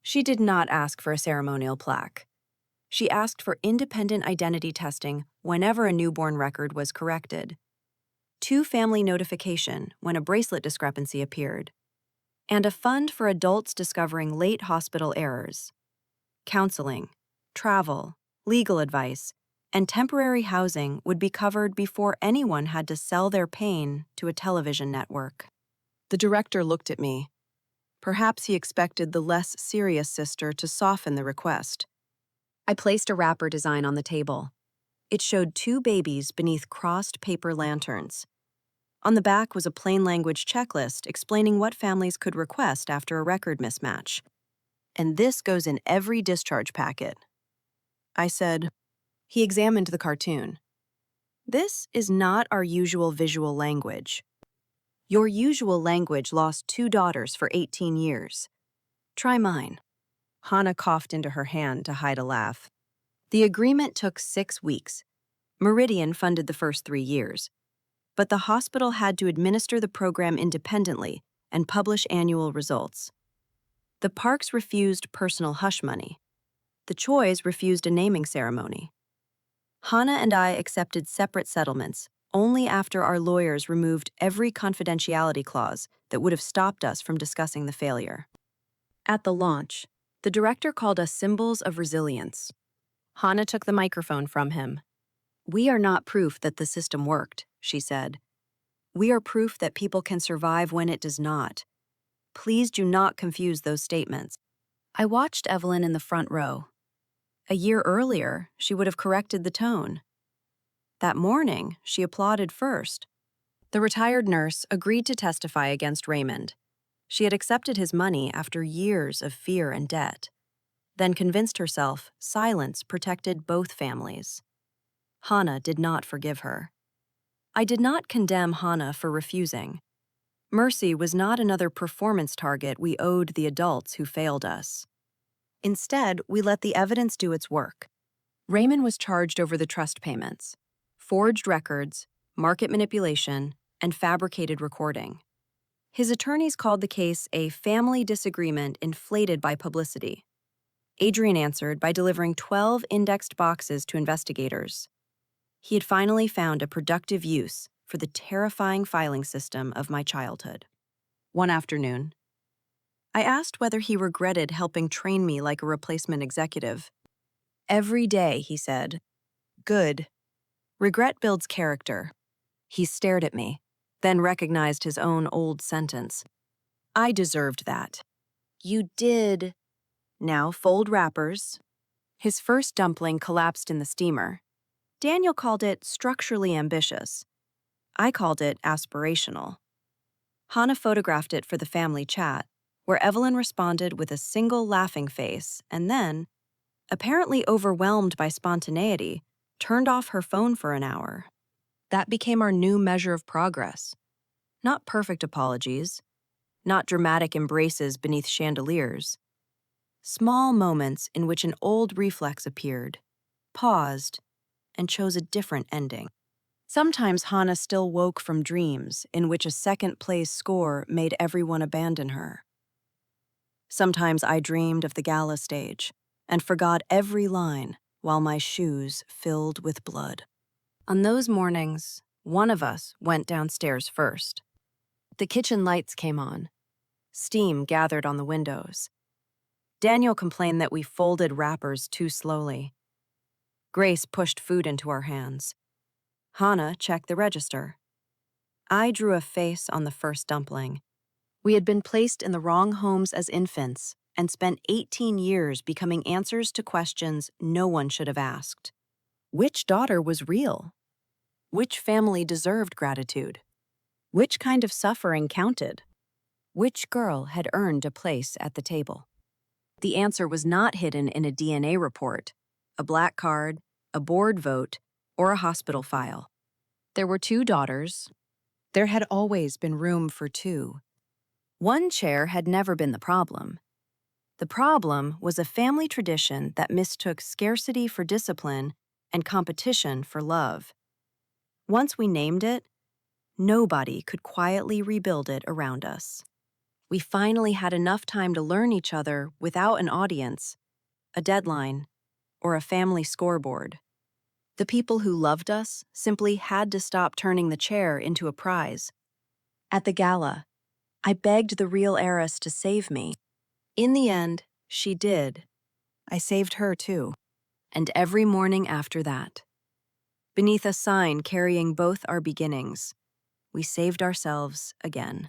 She did not ask for a ceremonial plaque. She asked for independent identity testing whenever a newborn record was corrected, two-family notification when a bracelet discrepancy appeared, and a fund for adults discovering late hospital errors. Counseling, travel, legal advice, and temporary housing would be covered before anyone had to sell their pain to a television network. The director looked at me. Perhaps he expected the less serious sister to soften the request. I placed a wrapper design on the table. It showed two babies beneath crossed paper lanterns. On the back was a plain language checklist explaining what families could request after a record mismatch. And this goes in every discharge packet. I said. He examined the cartoon. This is not our usual visual language. Your usual language lost 2 daughters for 18 years. Try mine. Hana coughed into her hand to hide a laugh. The agreement took 6 weeks. Meridian funded the first 3 years. But the hospital had to administer the program independently and publish annual results. The Parks refused personal hush money. The Chois refused a naming ceremony. Hana and I accepted separate settlements only after our lawyers removed every confidentiality clause that would have stopped us from discussing the failure. At the launch, the director called us symbols of resilience. Hana took the microphone from him. "We are not proof that the system worked," she said. "We are proof that people can survive when it does not. Please do not confuse those statements." I watched Evelyn in the front row. A year earlier, she would have corrected the tone. That morning, she applauded first. The retired nurse agreed to testify against Raymond. She had accepted his money after years of fear and debt, then convinced herself silence protected both families. Hana did not forgive her. I did not condemn Hana for refusing. Mercy was not another performance target we owed the adults who failed us. Instead, we let the evidence do its work. Raymond was charged over the trust payments, forged records, market manipulation, and fabricated recording. His attorneys called the case a family disagreement inflated by publicity. Adrian answered by delivering 12 indexed boxes to investigators. He had finally found a productive use for the terrifying filing system of my childhood. One afternoon, I asked whether he regretted helping train me like a replacement executive. "Every day," he said. "Good. Regret builds character." He stared at me, then recognized his own old sentence. I deserved that. "You did. Now fold wrappers." His first dumpling collapsed in the steamer. Daniel called it structurally ambitious. I called it aspirational. Hana photographed it for the family chat, where Evelyn responded with a single laughing face and then, apparently overwhelmed by spontaneity, turned off her phone for an hour. That became our new measure of progress. Not perfect apologies, not dramatic embraces beneath chandeliers. Small moments in which an old reflex appeared, paused, and chose a different ending. Sometimes Hana still woke from dreams in which a second-place score made everyone abandon her. Sometimes I dreamed of the gala stage and forgot every line while my shoes filled with blood. On those mornings, one of us went downstairs first. The kitchen lights came on. Steam gathered on the windows. Daniel complained that we folded wrappers too slowly. Grace pushed food into our hands. Hana checked the register. I drew a face on the first dumpling. We had been placed in the wrong homes as infants and spent 18 years becoming answers to questions no one should have asked. Which daughter was real? Which family deserved gratitude? Which kind of suffering counted? Which girl had earned a place at the table? The answer was not hidden in a DNA report, a black card, a board vote, or a hospital file. There were 2 daughters. There had always been room for 2. One chair had never been the problem. The problem was a family tradition that mistook scarcity for discipline and competition for love. Once we named it, nobody could quietly rebuild it around us. We finally had enough time to learn each other without an audience, a deadline, or a family scoreboard. The people who loved us simply had to stop turning the chair into a prize. At the gala, I begged the real heiress to save me. In the end, she did. I saved her too. And every morning after that, beneath a sign carrying both our beginnings, we saved ourselves again.